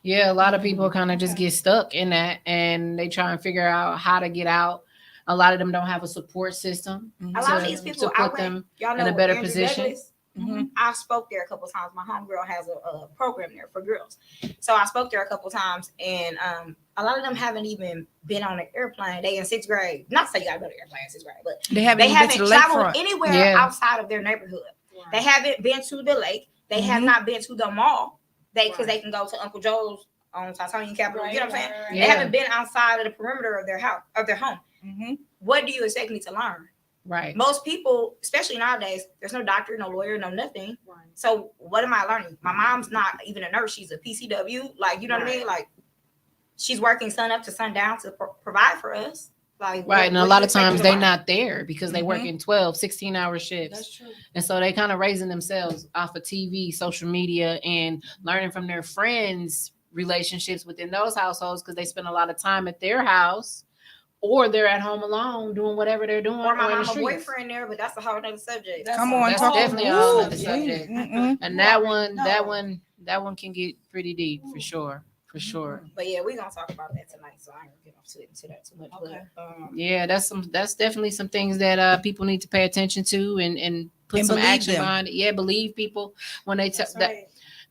Yeah, a lot of people kind of just get stuck in that and they try and figure out how to get out. A lot of them don't have a support system A lot of to, these people, to I put went, them y'all know in a better Andrew position. Douglas? Mhm. I spoke there a couple of times. My homegirl has a program there for girls. So I spoke there a couple of times, and a lot of them haven't even been on an airplane. They in 6th grade. Not to say you gotta go to airplane in 6th grade, but They haven't they even been haven't to the traveled lakefront. anywhere Yeah. outside of their neighborhood. They haven't been to the lake. They have Mhm. not been to the mall. Because they can go to Uncle Joe's on Titanium Capitol. You know what I'm saying? Right. They Yeah. haven't been outside of the perimeter of their house, of their home. Mhm. What do you expect me to learn? Right. Most people, especially nowadays, there's no doctor, no lawyer, no nothing. Right. So what am I learning? My mom's not even a nurse. She's a PCW. Like, you know what I mean? Like, she's working sun up to sundown to provide for us. Like, Right. And a what lot do you of expect me times to they're learn? not there because they work Mhm. in 12, 16-hour shifts. That's true. And so they kind of raising themselves off of TV, social media, and learning from their friends' relationships within those households because they spend a lot of time at their house or they're at home alone doing whatever they're doing. Or my in the mama streets. boyfriend there, but that's a whole other subject. That's Come on, That's talk definitely a Ooh, whole nother gee. subject. Mm-mm. And You that already one, know. that one can get pretty deep for sure. For sure. But yeah, we're gonna talk about that tonight, so I ain't gonna get into that too much. Okay. But, Yeah, that's definitely some things that people need to pay attention to and put And some believe action them. behind it. Yeah, believe people when they That's that right.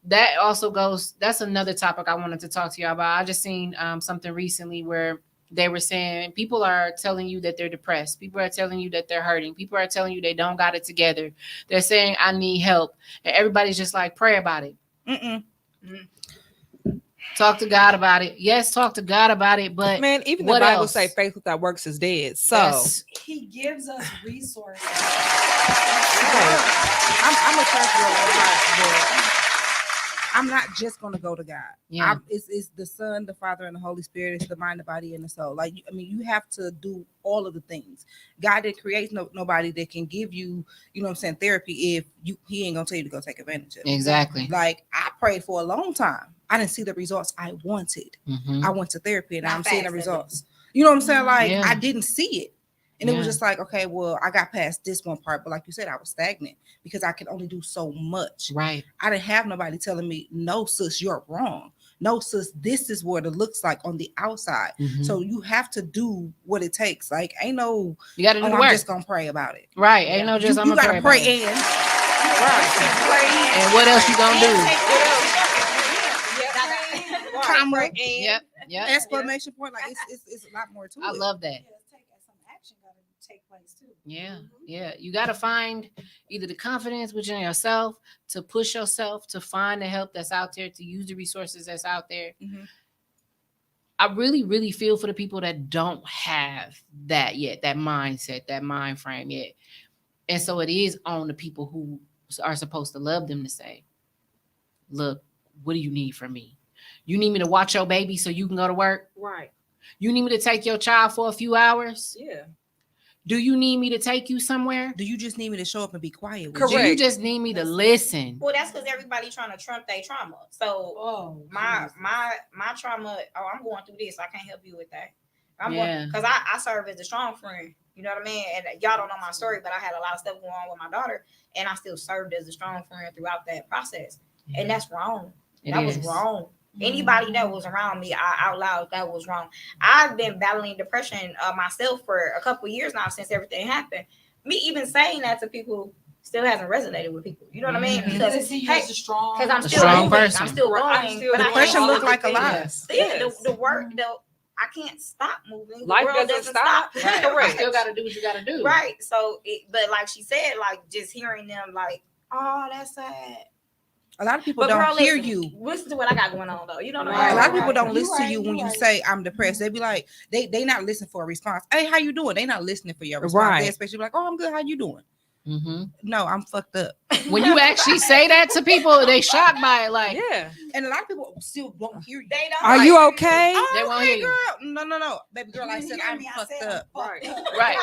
that also goes. That's another topic I wanted to talk to y'all about. I just seen something recently where they were saying people are telling you that they're depressed. People are telling you that they're hurting. People are telling you they don't got it together. They're saying I need help, and everybody's just like pray about it. Mm-mm. Talk to God about it. Yes, talk to God about it. But Man, even the what Bible else? say faith without works is dead. So That's- He gives us resources. I'm a church girl at heart, but I'm not just gonna go to God. Yeah. It's the Son, the Father, and the Holy Spirit. It's the mind, the body, and the soul. Like, I mean, you have to do all of the things. God didn't create nobody that can give you, you know what I'm saying, therapy if he ain't gonna tell you to go take advantage of it. exactly. Like, I prayed for a long time. I didn't see the results I wanted. Mhm. I went to therapy and Not I'm seeing the fast, results. You know what I'm saying? Like, Yeah. I didn't see it. And it was Yeah. just like, okay, well, I got past this one part. But like you said, I was stagnant because I could only do so much. Right. I didn't have nobody telling me, no, sis, you're wrong. No, sis, this is what it looks like on the outside. Mhm. So you have to do what it takes. Like, ain't no, You got to do oh, the I'm work. just going to pray about it. Right. Ain't no just You I'm gonna got to pray pray about it. and. And what else you gonna do? Comma, Yep. Yep. exclamation point. Like, it's a lot more to I it. love that. Yeah, take some action. Gotta take place too. Yeah, yeah. You got to find either the confidence within yourself to push yourself to find the help that's out there, to use the resources that's out there. Mhm. I really, really feel for the people that don't have that yet, that mindset, that mind frame yet. And so it is on the people who are supposed to love them to say, look, what do you need from me? You need me to watch your baby so you can go to work? Right. You need me to take your child for a few hours? Yeah. Do you need me to take you somewhere? Do you just need me to show up and be quiet? Do you just need me to listen? Well, that's because everybody trying to trump their trauma. So my trauma. Oh, I'm going through this. I can't help you with that. Because I serve as a strong friend. You know what I mean? And y'all don't know my story, but I had a lot of stuff going on with my daughter, and I still served as a strong friend throughout that process. And that's wrong. That was wrong. Anybody that was around me, out loud, that was wrong. I've been battling depression myself for a couple of years now since everything happened. Me even saying that to people still hasn't resonated with people. You know what I mean? Because I'm still moving, person. I'm still going. Depression look like a lot. Yeah, the work, I can't stop moving. Life the world doesn't stop. Right. Correct. You still got to do what you got to do. Right. So, but like she said, like just hearing them, like, oh, that's sad. A lot of people But don't girl, hear listen, you. Listen to what I got going on, though. You know what A I mean? lot of people don't listen to you when you say I'm depressed. They be like, they not listening for a response. Hey, how you doing? They not listening for your response. Right. They especially like, oh, I'm good. How you doing? Mm-hmm. No, I'm fucked up. When you actually say that to people, they shocked by it. Like, Yeah. And a lot of people still won't hear you. They don't. Are you okay? Oh, They won't okay, hear you. girl. No. Baby girl, I said I'm fucked up. Right. right,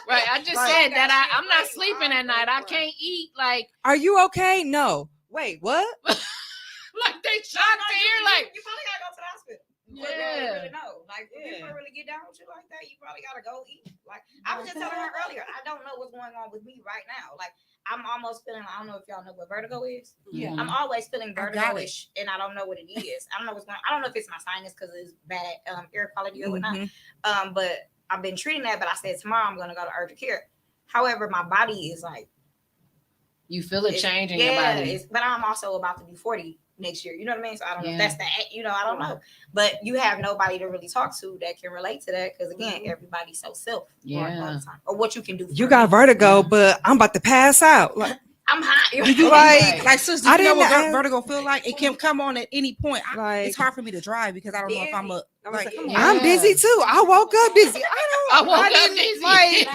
right. I just Like, said that I'm not sleeping at night. I can't eat. Like Are you okay? No. Wait, what? they shocked to hear. Like, you probably gotta go to the hospital. Yeah. Really know. Like, if people really get down with you like that, you probably gotta go eat. Like, I was just telling her earlier, I don't know what's going on with me right now. Like, I'm almost feeling, I don't know if y'all know what vertigo is. yeah. I'm always feeling I got vertigo-ish, and I don't know what it is. I don't know what's going on. I don't know if it's my sinus because it's bad air quality or whatnot. But I've been treating that, but I said tomorrow I'm gonna go to urgent care. However, my body is like, You feel a change in your body. But I'm also about to be 40 next year. You know what I mean? So I don't know if Yeah. that's I don't know. But you have nobody to really talk to that can relate to that because again, everybody's so self. Yeah. All the time. Or what you can do. You got vertigo, Yeah. but I'm about to pass out. Like, I'm hot. Like, sister, I you know didn't what ask- vertigo feel like? It can come on at any point. Like- It's hard for me to drive because I don't know if I'm a. I was Like, like, come on. Yeah. I'm dizzy too. I woke up dizzy. I woke up didn't, dizzy. like,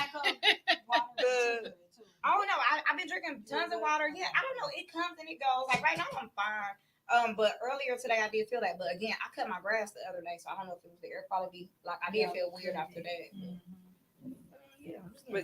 Oh no, I've been drinking tons of water. Yeah, I don't know. It comes and it goes. Like right now, I'm fine. But earlier today, I did feel that. But again, I cut my grass the other day, so I don't know if it was the air quality. Like I did feel weird after that. Yeah,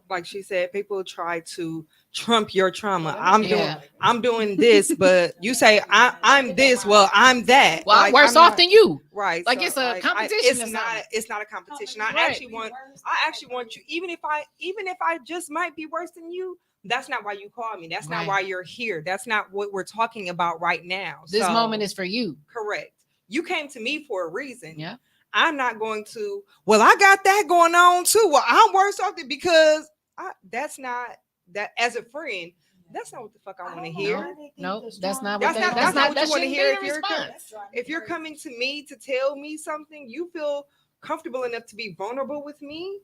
like she said, people try to trump your trauma. Yeah. I'm doing this, but you say I'm this. Well, I'm that. Well, I'm Like, worse I'm off not- than you. Right. Like, it's a competition or It's something. not. It's not a competition. I Right. actually want you. Even if I just might be worse than you, that's not why you call me. That's not Right. why you're here. That's not what we're talking about right now. This So, moment is for you. correct. You came to me for a reason. Yeah. I'm not going to. Well, I got that going on too. Well, I'm worse off it because that's not that. As a friend, that's not what the fuck I want to hear. Nope, that's not That's what not- they, that's not what that you wanna shouldn't hear be if the you're response. If you're coming to me to tell me something, you feel comfortable enough to be vulnerable with me.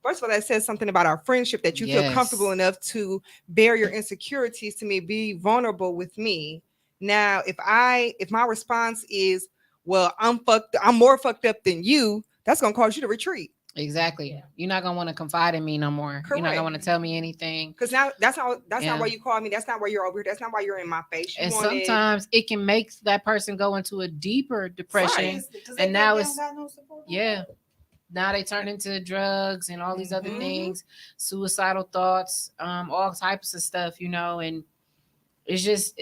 First of all, that says something about our friendship that you feel Yes. comfortable enough to bear your insecurities to me, be vulnerable with me. Now, if my response is, well, I'm more fucked up than you, that's gonna cause you to retreat. Exactly. You're not gonna want to confide in me no more. You're not Correct. gonna want to tell me anything. Because now that's not Yeah. why you call me. That's not why you're over here. That's not why you're in my face. You And wanted- sometimes it can make that person go into a deeper depression. And now it's yeah. Now they turn into drugs and all these other Mhm. things, suicidal thoughts, all types of stuff, and it's just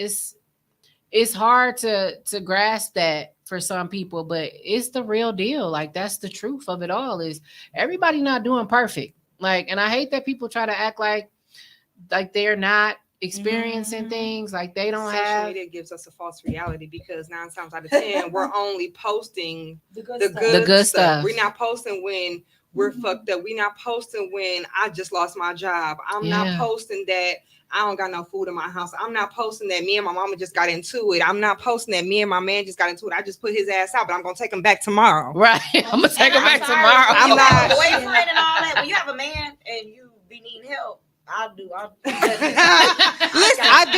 it's hard to grasp that for some people, but it's the real deal. Like that's the truth of it all is everybody not doing perfect. Like, and I hate that people try to act like they're not experiencing things, like they don't social have. media gives us a false reality because 9 times out of 10 we're only posting The the good good stuff. We're not posting when we're fucked up. We're not posting when I just lost my job. I'm not Yeah. posting that I don't got no food in my house. I'm not posting that me and my mama just got into it. I'm not posting that me and my man just got into it. I just put his ass out, but I'm gonna take him back tomorrow. Right. I'm gonna take And him back I'm sorry, tomorrow. when you I'm have a not- boyfriend and all that. When you have a man and you be needing help, I'll do. Listen, I've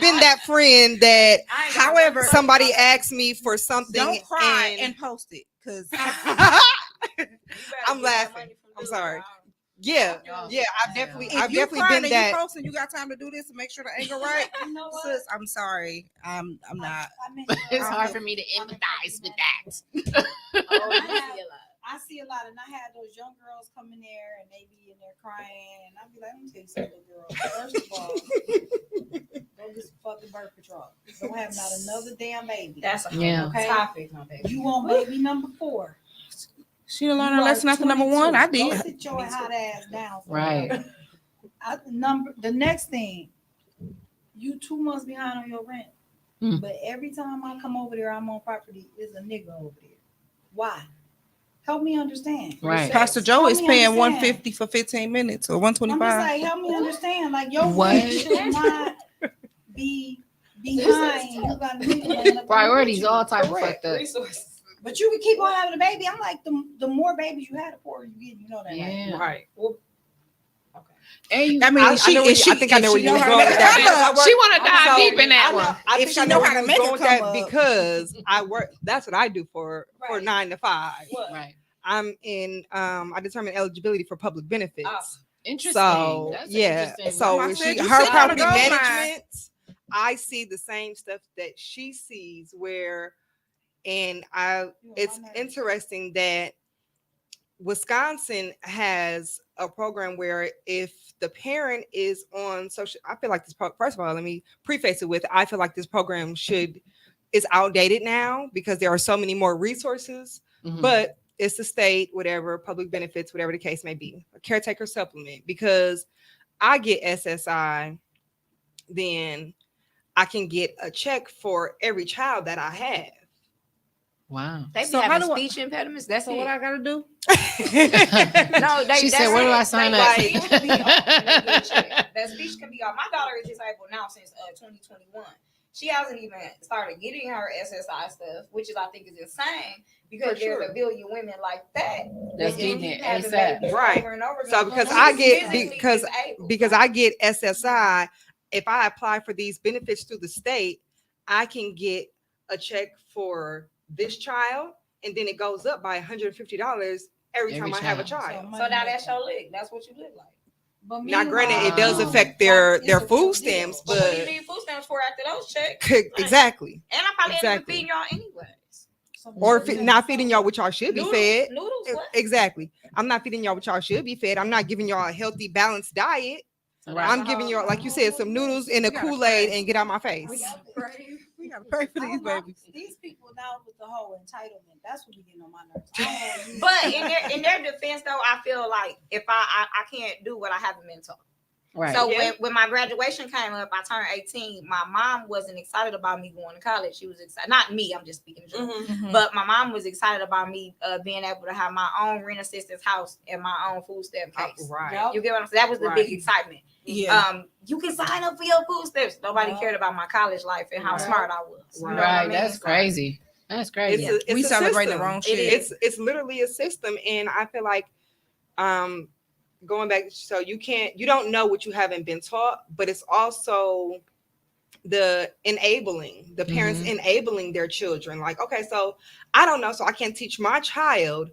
been that friend that However, somebody asked me for something. don't cry and and post it, because I'm laughing. I'm sorry. Yeah, I've definitely if you been crying and that. you posting, you got time to do this and make sure the angle right. You know what? Sis, I'm sorry. I'm not. It's hard for me to empathize with that. I see a lot, and I had those young girls come in there, and they be in there crying, and I'd be like, let me tell you something, girl. First of all, go get some fucking birth control. Don't have not another damn baby. That's a Yeah. Okay. topic, my baby. You want baby number 4. She done learned You her are lesson after number 1. 22. I Go did. sit your hot ass down. Right. The next thing, you 2 months behind on your rent. Mm. But every time I come over there, I'm on property, there's a nigga over there. Why? Help me understand. Right. Pastor Joe Help is me paying understand. $150 for 15 minutes or I'm just $125. like, help me understand. Like, your What? rent should not be behind. You got a nigga laying up Priorities with you. all type of Correct. fucked up. Resources. But you can keep on having a baby. I'm like, the more babies you have, the poorer you get. You know that, right? Yeah. Right. And you, I mean, I know where you- I think I know where you was going with that. she want to dive So, deep in that I one. know- I If think she I know where how you to was make it going with come that up. because I work. That's what I do for Right. 9 to 5. Right. I'm in. I determine eligibility for public benefits. Oh. Interesting. So That's yeah. interesting. So I when said, she you her sit down property and go, man. management, I see the same stuff that she sees. And it's interesting that Wisconsin has a program where if the parent is on social, I feel like this. First of all, let me preface it with I feel like this program is outdated now because there are so many more resources. Mhm. But it's the state, whatever, public benefits, whatever the case may be, a caretaker supplement. Because I get SSI, then I can get a check for every child that I have. Wow. They be So how having do I- speech impediments. That's So it. what I gotta do? No, She said, "Where do I sign up?" That speech can be off. and they get a check. That speech can be off. My daughter is disabled now since 2021. She hasn't even started getting her SSI stuff, which is I think is insane because For sure. there's a billion women like that That's that getting keep it having ASAP. babies Right. over and over again. So because She's I get physically disabled. because I get SSI, if I apply for these benefits through the state, I can get a check for this child, and then it goes up by $150 every time I have a child. So now that's your lick. That's what you live like. But Now, granted, it meanwhile- does affect their It's a food real stamps, deal. But what do you but need food stamps for after those checks? exactly. And I probably ain't even Exactly. feeding y'all anyways. Or not feeding y'all what y'all should be Noodles, fed. Noodles, what? Exactly. I'm not feeding y'all what y'all should be fed. I'm not giving y'all a healthy, balanced diet. Right. I'm giving y'all, like you said, some noodles in a We gotta Kool-Aid pray. and get out my face. We gotta pray. We gotta pray for these babies. These people now with the whole entitlement, that's what we getting on my nerves. I don't know. But in their defense, though, I feel like if I can't do what I haven't been taught. Right. So Yeah. when my graduation came up, I turned 18. My mom wasn't excited about me going to college. She was excited, not me. I'm just speaking the truth. Mhm. But my mom was excited about me being able to have my own rent assistance house and my own food stamp case. Right. You get what I'm saying? That was the Right. big excitement. Yeah. You can sign up for your food stamps. Nobody Yeah. cared about my college life and how Right. smart I was. You know what Right. I mean? That's crazy. That's crazy. It's We a celebrating the system. wrong It shit. is. It's literally a system, and I feel like going back, so you don't know what you haven't been taught, but it's also the parents enabling their children. Like, okay, so I don't know, so I can't teach my child,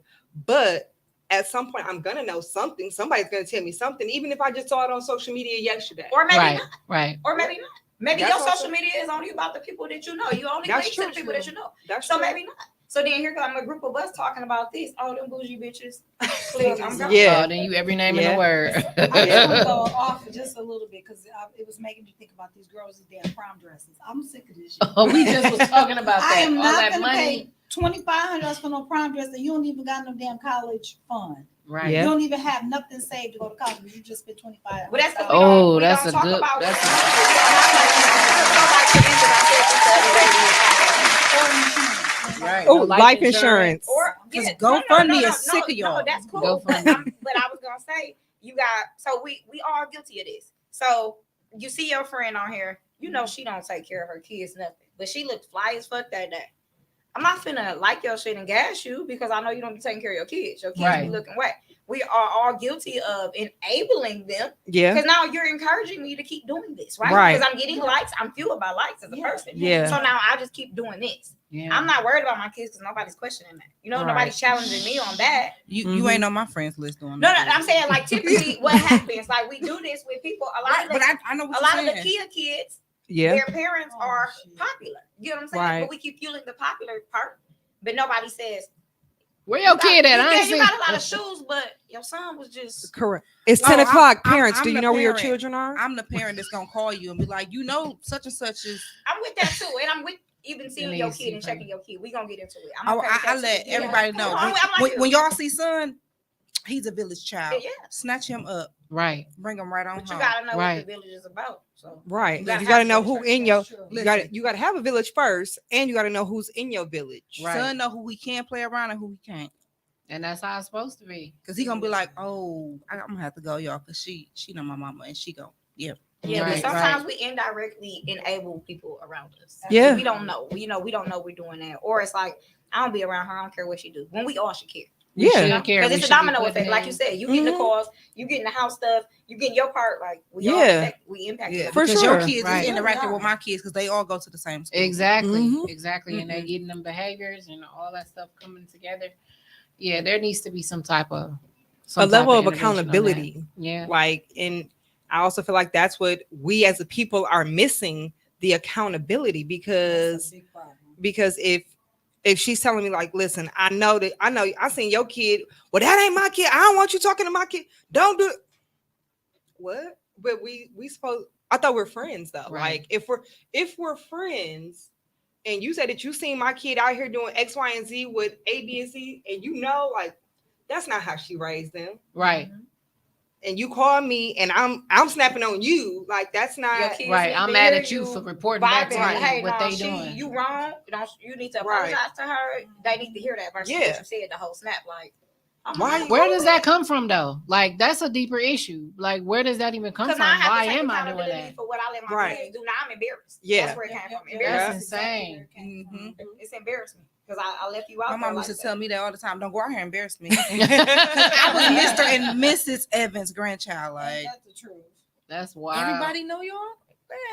but at some point I'm gonna know something. Somebody's gonna tell me something, even if I just saw it on social media yesterday. Or maybe Right. not. Right. Or maybe not. Maybe That's your social also- media is only about the people that you know. You only That's link to the true. people that you know. That's So true. maybe not. So then here come a group of us talking about this. Oh, them bougie bitches. Click. I'm gone. Yeah. Oh, then you every name in Yeah. the word. I just want to go off just a little bit because it was making me think about these girls with damn prom dresses. I'm sick of this shit. Oh, we just was talking about that. I am All not that gonna money. pay $2,500 for no prom dress and you don't even got no damn college fund. Right. Yeah. You don't even have nothing saved to go to college, but you just spent $2,500. Well, that's 'cause Oh, we that's don't a talk good- about that's what a- so like for instance, I said this the other day. Right. Oh, No life insurance. Or Because yeah, GoFundMe is sick of No, y'all. that's cool. GoFundMe. But I was gonna say you got so we all guilty of this. So you see your friend on here, you know she don't take care of her kids, nothing. But she looked fly as fuck that day. I'm not finna like your shit and gas you because I know you don't be taking care of your kids. Your kids Right. be looking whack. We are all guilty of enabling them. Yeah. Because now you're encouraging me to keep doing this, right? Right. Because I'm getting likes. I'm fueled by likes as a person. Yeah. So now I just keep doing this. Yeah. I'm not worried about my kids because nobody's questioning that. You know, Right. nobody's challenging me on that. You ain't on my friends list doing No, that. I'm saying like typically what happens, like we do this with people. A lot of the, But I know what a you're lot of the saying. kids, Yeah. their parents Oh, are shit. popular. You know what I'm saying? Right. But we keep fueling the popular part, but nobody says Where your kid at? I ain't you seen. got a lot of shoes, but your son was just. Correct. It's Oh, 10 o'clock. I'm Parents, do you the know where your parent. children are? I'm the parent that's gonna call you and be like, you know, such and such is. I'm with that too, and I'm with even seeing your Denise, kid and you checking your kid. We gonna get into it. Oh, okay with I that let too. everybody Yeah. know. I'm like When, you. when y'all see son, he's a village child. Yeah. Snatch him up, Right. bring him right on But you home. gotta know what Right. the village is about. So Right. You You gotta got to have know to who research. in your That's true. you got to have a village first, and you got to know who's in your village. Right. Son know who he can play around and who he can't. And that's how it's supposed to be. Cause he gonna be like, oh, I'm gonna have to go, y'all, cause she know my mama and she go, yeah. yeah, Right, but sometimes right. we indirectly enable people around us. Yeah. We don't know. We don't know we're doing that. Or it's like, I don't be around her. I don't care what she do. When we all should care. We Yeah. should care. Because We it's a should be domino putting effect. Like you in- said, you getting the Mhm. calls, you getting the house stuff, you getting your part. Like we all Yeah. impact Yeah, each For other. because sure. your kids Right. is interacting with my kids because they all go to the same school. Exactly. Mhm. Exactly. And they're Mhm. getting them behaviors and all that stuff coming together. Yeah, there needs to be some type of A level of intervention on that. accountability. Yeah. Like, and I also feel like that's what we as a people are missing, the accountability, That's because a big problem. if she's telling me like, listen, I know I seen your kid. Well, that ain't my kid. I don't want you talking to my kid. Don't do it. What? But we supposed. I thought we're friends though. Right. Like if we're friends, and you said that you seen my kid out here doing X, Y, and Z with A, B, and C, and you know, like that's not how she raised them. Right. And you call me, and I'm snapping on you. Like that's Your not kids Right. need I'm to mad hear at you you for reporting back to vibing. me Hey, what no, they doing. you wrong. You need to Right. apologize to her. They need to hear that versus Yeah. what you said. The whole snap, like, oh my Why God. Where does that come from though? Like that's a deeper issue. Like where does that even come Because from? now I have Why to take am I doing accountability that? for what I let my Right. kids do. Now I'm embarrassed. Yeah. That's where it came from. That's Embarrassment. insane. Mm-hmm. It's embarrassment because I left you out. My there mom like used to that. tell me that all the time. Don't go out here and embarrass me. I was Mr. and Mrs. Evans' grandchild. Like That's the truth. That's wild. everybody know y'all.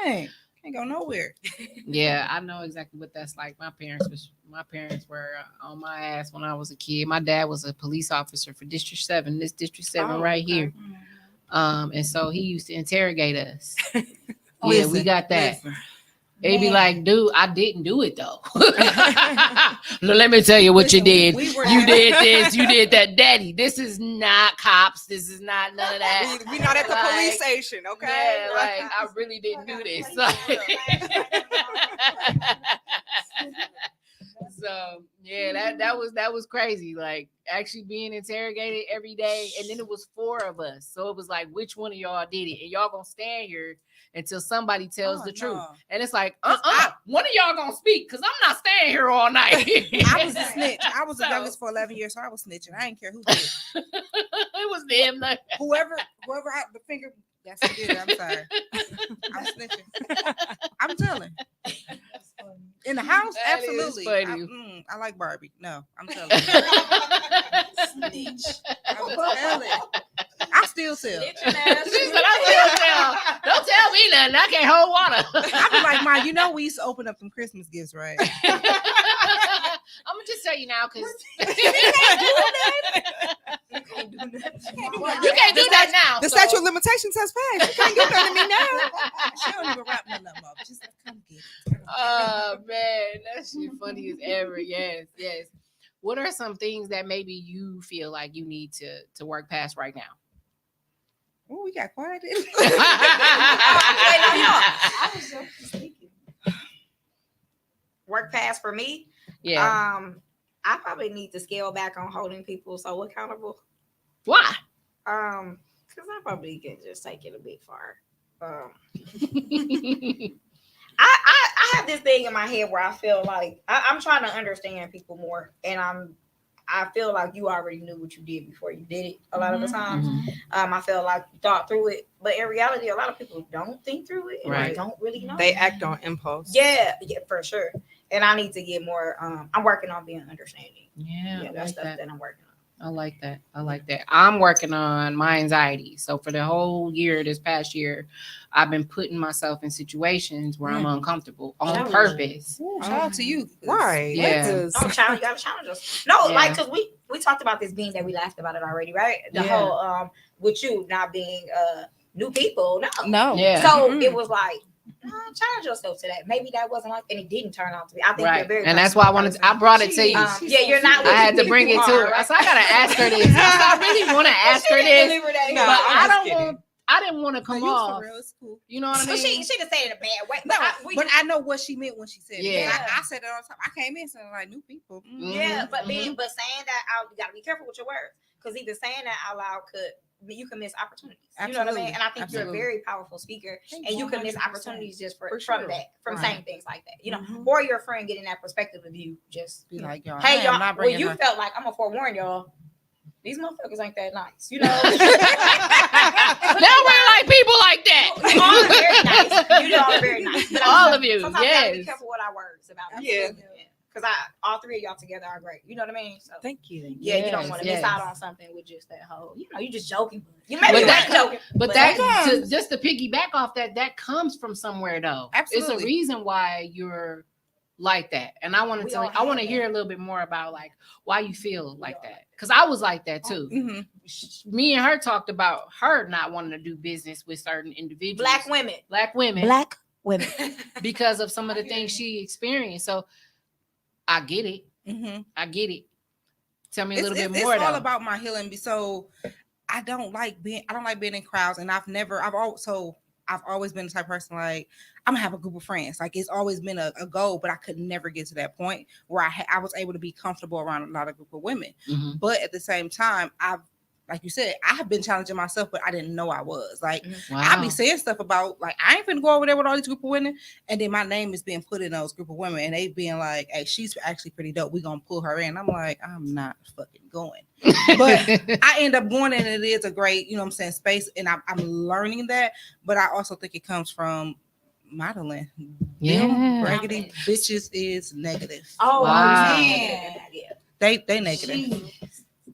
Dang, can't go nowhere. Yeah, I know exactly what that's like. My parents were on my ass when I was a kid. My dad was a police officer for District 7, this District 7 Oh, right okay. here. And so he used to interrogate us. Yeah, Listen, we got that. listen. They'd be Man. like, dude, I didn't do it though. No, let me tell you what you Listen, did. we were You there. did this, you did that. Daddy, this is not cops. This is not none of that. we not at the Like, police station, okay? Yeah, like I really didn't do this. So yeah, that was crazy. Like actually being interrogated every day, and then it was 4 of us. So it was like, which one of y'all did it? And y'all gonna stand here until somebody tells Oh, the truth. no. And it's like, 'Cause one of y'all gonna speak because I'm not staying here all night. I was a snitch. I was the So- youngest for 11 years, so I was snitching. I didn't care who did it. It was them. Like, Whoever I, the finger, that's who did it. I'm sorry. I'm snitching. I'm telling. In the house, That is absolutely. funny. I like Barbie. No, I'm telling. Snitch. I'm telling. I still tell. Snitching ass. She said, I still tell. Don't tell me nothing. I can't hold water. I be like, Ma, you know we used to open up them Christmas gifts, right? I'm gonna just tell you now because You can't do nothing. you can't do that now. The so- statute of limitations has passed. You can't get that to me now. She don't even wrap nothing up. Just come get it. Oh man, that shit funny as ever. Yes, yes. What are some things that maybe you feel like you need to work past right now? Oh, we got quiet. I was just thinking. Work pass for me. Yeah. I probably need to scale back on holding people so accountable. Why? Because I probably can just take it a bit far. I have this thing in my head where I feel like I'm trying to understand people more, and I feel like you already knew what you did before you did it a lot of the times. Mhm. I feel like you thought through it, but in reality, a lot of people don't think through it and Right. don't really know. They act on impulse. Yeah, for sure. And I need to get more. I'm working on being understanding. Yeah, Yeah, I that's like stuff that. that I'm working on. I like that. I like that. I'm working on my anxiety. So for the whole year, this past year, I've been putting myself in situations where I'm uncomfortable on Oh. purpose. Ooh, shout out to you. Right. Yeah. Because Don't challenge. You gotta challenge us. No, Yeah. like because we talked about this being that we laughed about it already, right? The Yeah. whole with you not being new people. No. Yeah. So Mm-mm. it was like challenge yourself to that. Maybe that wasn't like, and it didn't turn out to be. I think you're Right. very And that's why I wanted to, I brought it to you. Yeah, you're not. I had to bring it to her. Right? So I gotta ask her this. I really want to ask her this, Deliver that. No, but I'm I just don't kidding. want. I didn't want to come off. It's cool. You know what I But mean? she didn't say it in a bad way. No, But but I know what she meant when she said it. Yeah. I said it all the time. I came in saying like new people. yeah, Mhm, but saying that out, you gotta be careful with your words because even saying that out loud you can miss opportunities. You know what I mean? Absolutely. And I think you're a Absolutely. very powerful speaker, and you can miss 100%. opportunities just For from sure. that, from Right. saying things like that. You know, Mhm. or your friend getting that perspective of you. Just Be like, y'all. hey, I y'all. am not Well, bringing you her. felt like I'm gonna forewarn y'all. These motherfuckers ain't that nice. You know. They don't really like people like that. You all are very nice. You all are very nice. But All of you, sometimes we gotta be yes. careful with our words about. Yeah. Because all three of y'all together are great. You know what I mean? So thank you. yeah, you don't Yes, want to yes. miss out on something with just that whole. You know, you just joking. You maybe But you that ain't joking. But that sometimes- just to piggyback off that comes from somewhere though. It's Absolutely. a reason why you're like that. And I want We to all I want to have hear that. a little bit more about like why you feel like that. Because I was like that too. Mm-hmm. Me and her talked about her not wanting to do business with certain individuals. Black women. Black women. Black women. Because of some of the things she experienced. So I get it. Mm-hmm. I get it. Tell me a little bit It's more all though. about my healing. So I don't like being in crowds, and I've always been the type of person like I'm gonna have a group of friends. Like it's always been a goal, but I could never get to that point where I was able to be comfortable around a lot of group of women. Mhm. But at the same time, like you said, I have been challenging myself, but I didn't know I was. Like I Wow. be saying stuff about like I ain't finna go over there with all these group of women, and then my name is being put in those group of women, and they being like, "Hey, she's actually pretty dope. We gonna pull her in." I'm like, I'm not fucking going, but I end up going, and it is a great, you know what I'm saying, space, and I'm learning that. But I also think it comes from modeling. Yeah. Them raggedy bitches is negative. Oh Wow. man. Yeah. They negative.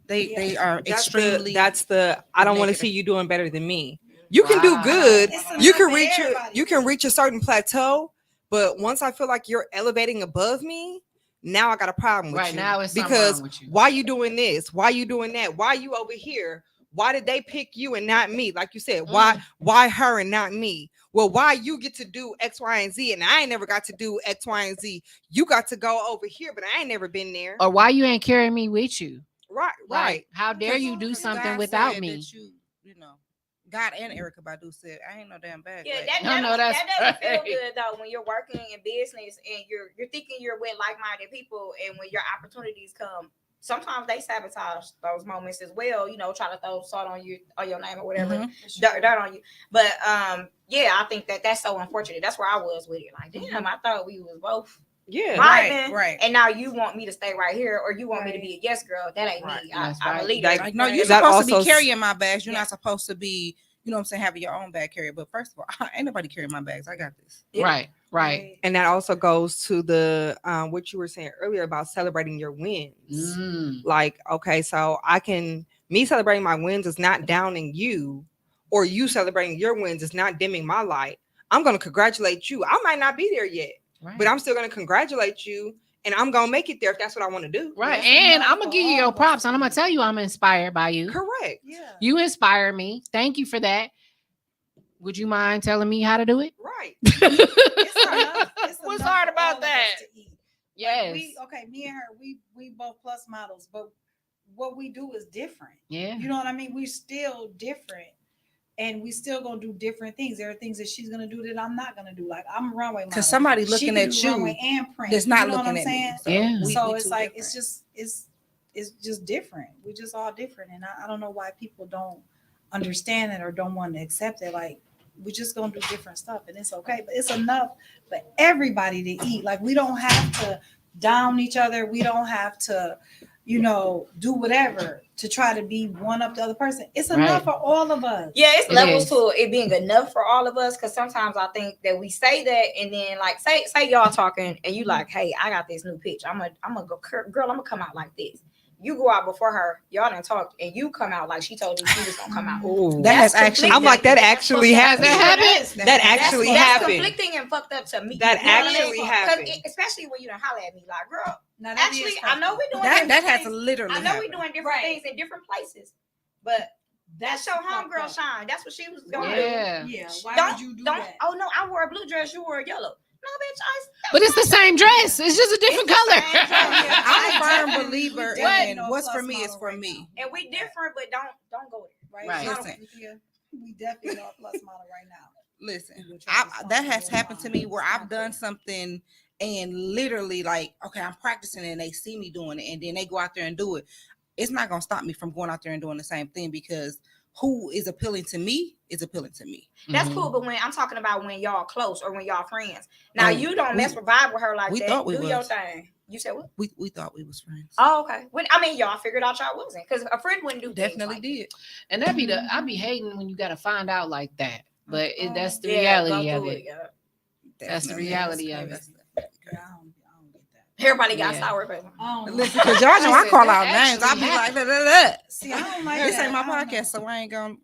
They are extremely. That's the I don't want to negative. see you doing better than me. You can do Wow. good. It's You enough can for reach everybody. a certain plateau, but once I feel like you're elevating above me, now I got a problem with Right you. now, it's something because wrong with you. why you doing this? Why you doing that? Why you over here? Why did they pick you and not me? Like you said, why her and not me? Well, why you get to do X, Y, and Z, and I ain't never got to do X, Y, and Z. You got to go over here, but I ain't never been there. Or why you ain't carrying me with you? Right. Like, how dare you do Because something God without said me? that you know, God and Erica Badu said, "I ain't no damn bag." Yeah, lady." that doesn't feel right. good though when you're working in business and you're thinking you're with like-minded people, and when your opportunities come, sometimes they sabotage those moments as well. You know, try to throw salt on your name or whatever, Mhm. dirt on you. But yeah, I think that's so unfortunate. That's where I was with it. Like, damn, I thought we was both Yeah. vibing, right. and now you want me to stay right here, or you want me to be a yes girl. That ain't Right. me. That's I'm a right. leader. Like, Like, no, you're That supposed to also be carrying my bags. You're Yeah. not supposed to be, you know what I'm saying, having your own bag carrier. But first of all, ain't nobody carrying my bags. I got this. Yeah. Right. And that also goes to the what you were saying earlier about celebrating your wins. Like, okay, so me celebrating my wins is not downing you, or you celebrating your wins is not dimming my light. I'm going to congratulate you. I might not be there yet, Right. but I'm still going to congratulate you, and I'm going to make it there if that's what I want to do. Right. That's And enough I'm gonna for give you all your of us props, to and I'm gonna do. tell you I'm inspired by you. Correct. Yeah. You inspire me. Thank you for that. Would you mind telling me how to do it? Right. It's enough. It's What's enough hard for about all of us that? to eat. Yes. Me and her, we both plus models, but what we do is different. Yeah. You know what I mean? We're still different, and we still gonna do different things. There are things that she's gonna do that I'm not gonna do. Like I'm a runway model. Because somebody She looking can at do you runway and print. that's not You know what looking I'm at saying? me. So, Yeah. So we it's two like different. it's just different. We're just all different, and I don't know why people don't understand it or don't want to accept it. Like we're just gonna do different stuff, and it's okay. But it's enough for everybody to eat. Like we don't have to down each other. We don't have to do whatever to try to be one up the other person. It's enough for all of us. Yeah, it's It levels is. to it being enough for all of us. Because sometimes I think that we say that, and then like say y'all talking, and you like, hey, I got this new pitch. I'm gonna go, girl. I'm gonna come out like this. You go out before her. Y'all done talked, and you come out like she told you she was gonna come out. Ooh. That has That's actually. I'm like, that actually Has happened. that happened? That actually that's happened. conflicting and fucked up to me. That You know what I mean? actually 'Cause happened. especially when you don't holler at me, like, girl. Now, that Actually, is I know we're doing That different has things. literally. I know we're happened. doing different things in different places, but that's your homegirl shine. That's what she was going to do. Yeah. Yeah. Why Don't would you do don't. that? Oh no, I wore a blue dress. You wore a yellow. No, bitch. But it's the same dress. It's just a different It's the color. same dress. I'm a firm definitely- believer we in definitely what's know for plus me is model for right me. And we different, but don't go there. Right. Right. Listen. Ruthia, we definitely know a plus model right now. Listen, that has happened to me where I've done something and literally like, okay, I'm practicing and they see me doing it and then they go out there and do it. It's not going to stop me from going out there and doing the same thing because who is appealing to me is appealing to me. That's Mhm. cool, but when I'm talking about when y'all close or when y'all friends. Now Oh, you don't mess with vibe with her like we that. thought we Do your was. thing. You said what? We thought we was friends. Oh, okay. When I mean y'all figured out y'all wasn't because a friend wouldn't do things Definitely like did. And that'd be I'd be hating when you gotta find out like that. But that's the Yeah, reality go of through it. yeah. That's the Definitely. reality of it. That's- Yeah, I don't get that. Everybody got Yeah. sour face. I don't Listen, because y'all know I Listen, call that out names. I actually be like, happened. "Look, look, look." See, I don't like This that. ain't my I don't podcast, know. so I ain't gonna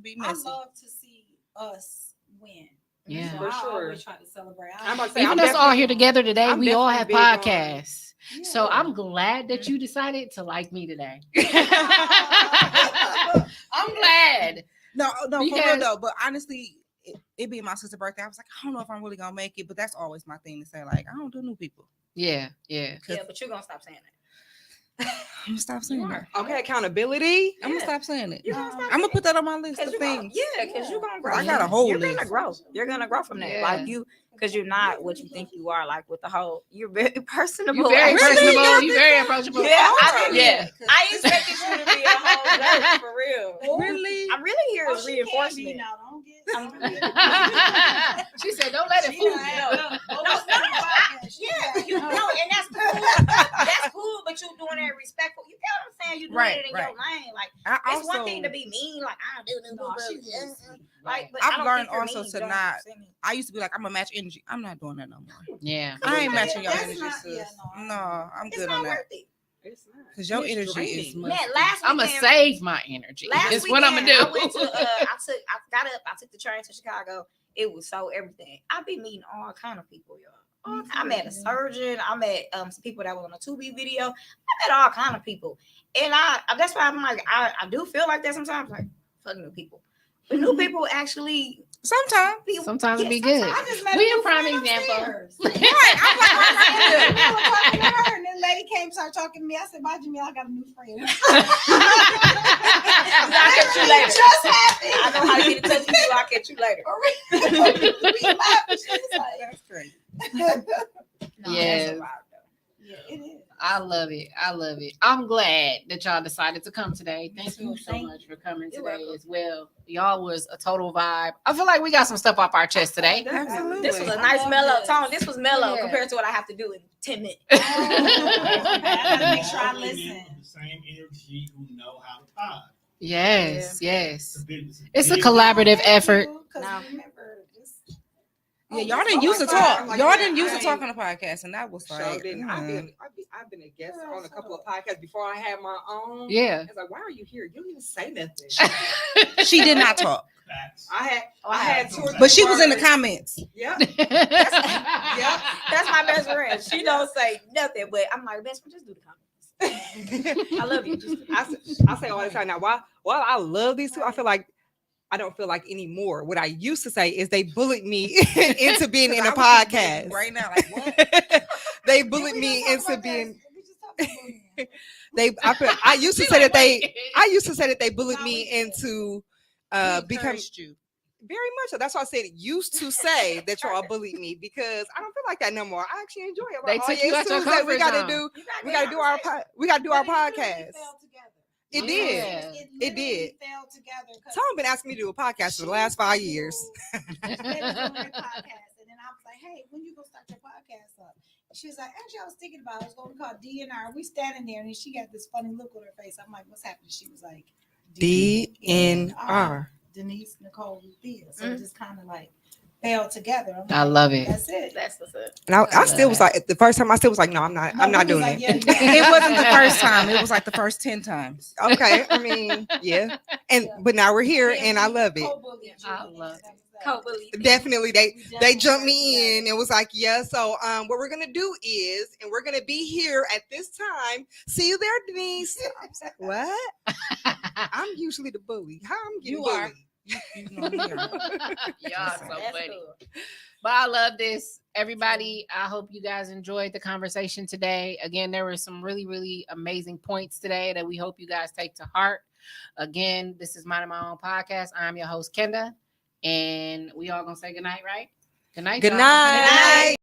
be I messy. love to see us win. Yeah. So For I sure. always try to celebrate. I'm about to say, Even I'm us all here definitely- together today, I'm we all have definitely big on- podcasts. So I'm glad that you decided to like me today. I'm glad. No, for real Because- though. But honestly, it being my sister's birthday, I was like, I don't know if I'm really gonna make it. But that's always my thing to say. Like, I don't do new people. Yeah. Yeah, but you're gonna stop saying that. I'm gonna stop saying that. Okay, accountability. I'm gonna stop saying it. You're gonna stop I'm gonna put that on my list Because of you're gonna, things. because you're gonna grow. I got a whole You're list. gonna grow. You're gonna grow from that. Yeah. Like because you're not what you think you are. Like with the whole, you're very personable. You very Actually, personable. You very approachable. Yeah, I didn't. Yeah. I expected you to be a whole jerk for real. Really? I'm really here as she can't be reinforcement. now. Don't get. She said, "Don't let it fool you." Yeah, you know, and that's cool. That's cool, but you doing it respectful. You get what I'm saying? You doing Right, it in right. your lane. Like I it's one thing to also, be mean, like I do this, No, she but was like. But I've I don't learned think you're also mean, to you don't not- say me. I used to be like, I'm gonna match energy. I'm not doing that no more. Yeah. I ain't matching your That's energy, not- sis. yeah, no. No, I'm It's good not on that. worth it. It's not. Because your It's energy draining. is Man, musty. last I'm gonna weekend, save my energy. last That's weekend, what I'm gonna do. I went to I got up, I took the train to Chicago. It was so everything. I be meeting all kind of people, y'all. I met a surgeon. I met some people that were on a 2B video. I met all kind of people, and that's why I'm like I do feel like that sometimes. Like fuck new people, but new people actually Sometimes. Sometimes it be yes, good. sometimes. I just met We a a new prime friend example. upstairs. Right. I'm like, I was talking to her, and then lady came, started talking to me. I said, "Bye, Jamil, I got a new friend." I'll catch you later. Just happened. I know how to get in touch with you. I'll catch you later. We laughing. She was like, that's great. No, Yes. that's a vibe, though. "Yeah, it is." I love it. I love it. I'm glad that y'all decided to come today. Thank you so Thank much for coming You're today welcome. as well. Y'all was a total vibe. I feel like we got some stuff off our chest today. Absolutely. This was a I nice love mellow this. tone. This was mellow Yeah. compared to what I have to do in 10 minutes. I gotta make sure I All women listen. with the same energy who know how to pod. Yes, It's yes. a big- It's a big- collaborative effort. Because No. remember, just Yeah, y'all didn't used to talk. Y'all didn't used to talk on the podcast, and that was So like, then I've been a guest on a couple of podcasts before I had my own. Yeah. It's like, why are you here? You don't even say nothing. she did not talk, Facts. I had two or three but she was in the words. comments. Yep. Yeah, that's my best friend. She don't say nothing, but I'm like, best friend, just do the comments. I love you. Just I say all the time now. While I love these two, I feel like I don't feel like anymore. What I used to say is they bullied me into being in a podcast. Right now, like what? They bullied me into being. We just talked about I used to say that they. I used to say that they bullied me into becoming. encouraged you. Very much so. That's why I said used to say that y'all bullied me because I don't feel like that no more. I actually enjoy it. They took you out your Tuesday, we comfort gotta zone. do. We gotta do our. We gotta do our podcast. It did. Yeah. It did. Fell together. 'cause Tom been asking me to do a podcast for the last 5 years. They was doing their podcast, and then I was like, "Hey, when you gonna start your podcast up?" She was like, actually, I was thinking about it. I was going to call DNR. We standing there, and she got this funny look on her face. I'm like, what's happening? She was like, DNR. Denise, Nichole, Ruthia. So it just kind of like fell together. I'm I like, love it. That's it. That's what's up. And I still was like, the first time I still was like, no, I'm not No, doing like, it. yeah, It wasn't the first time. It was like the first 10 times. Okay, I mean, yeah. And but now we're here and I love it. I love it. Co-bully. Definitely they jumped me in and was like, yeah. So what we're gonna do is, and we're gonna be here at this time. See you there, Denise. I was like, what? I'm usually the bully. How I'm getting You are. bullied? You know me. Y'all so That's funny. cool. But I love this. Everybody, I hope you guys enjoyed the conversation today. Again, there were some really, really amazing points today that we hope you guys take to heart. Again, this is Minding My Own Podcast. I'm your host, Kenda. And we all gonna say goodnight, right? Good night. Good y'all. night.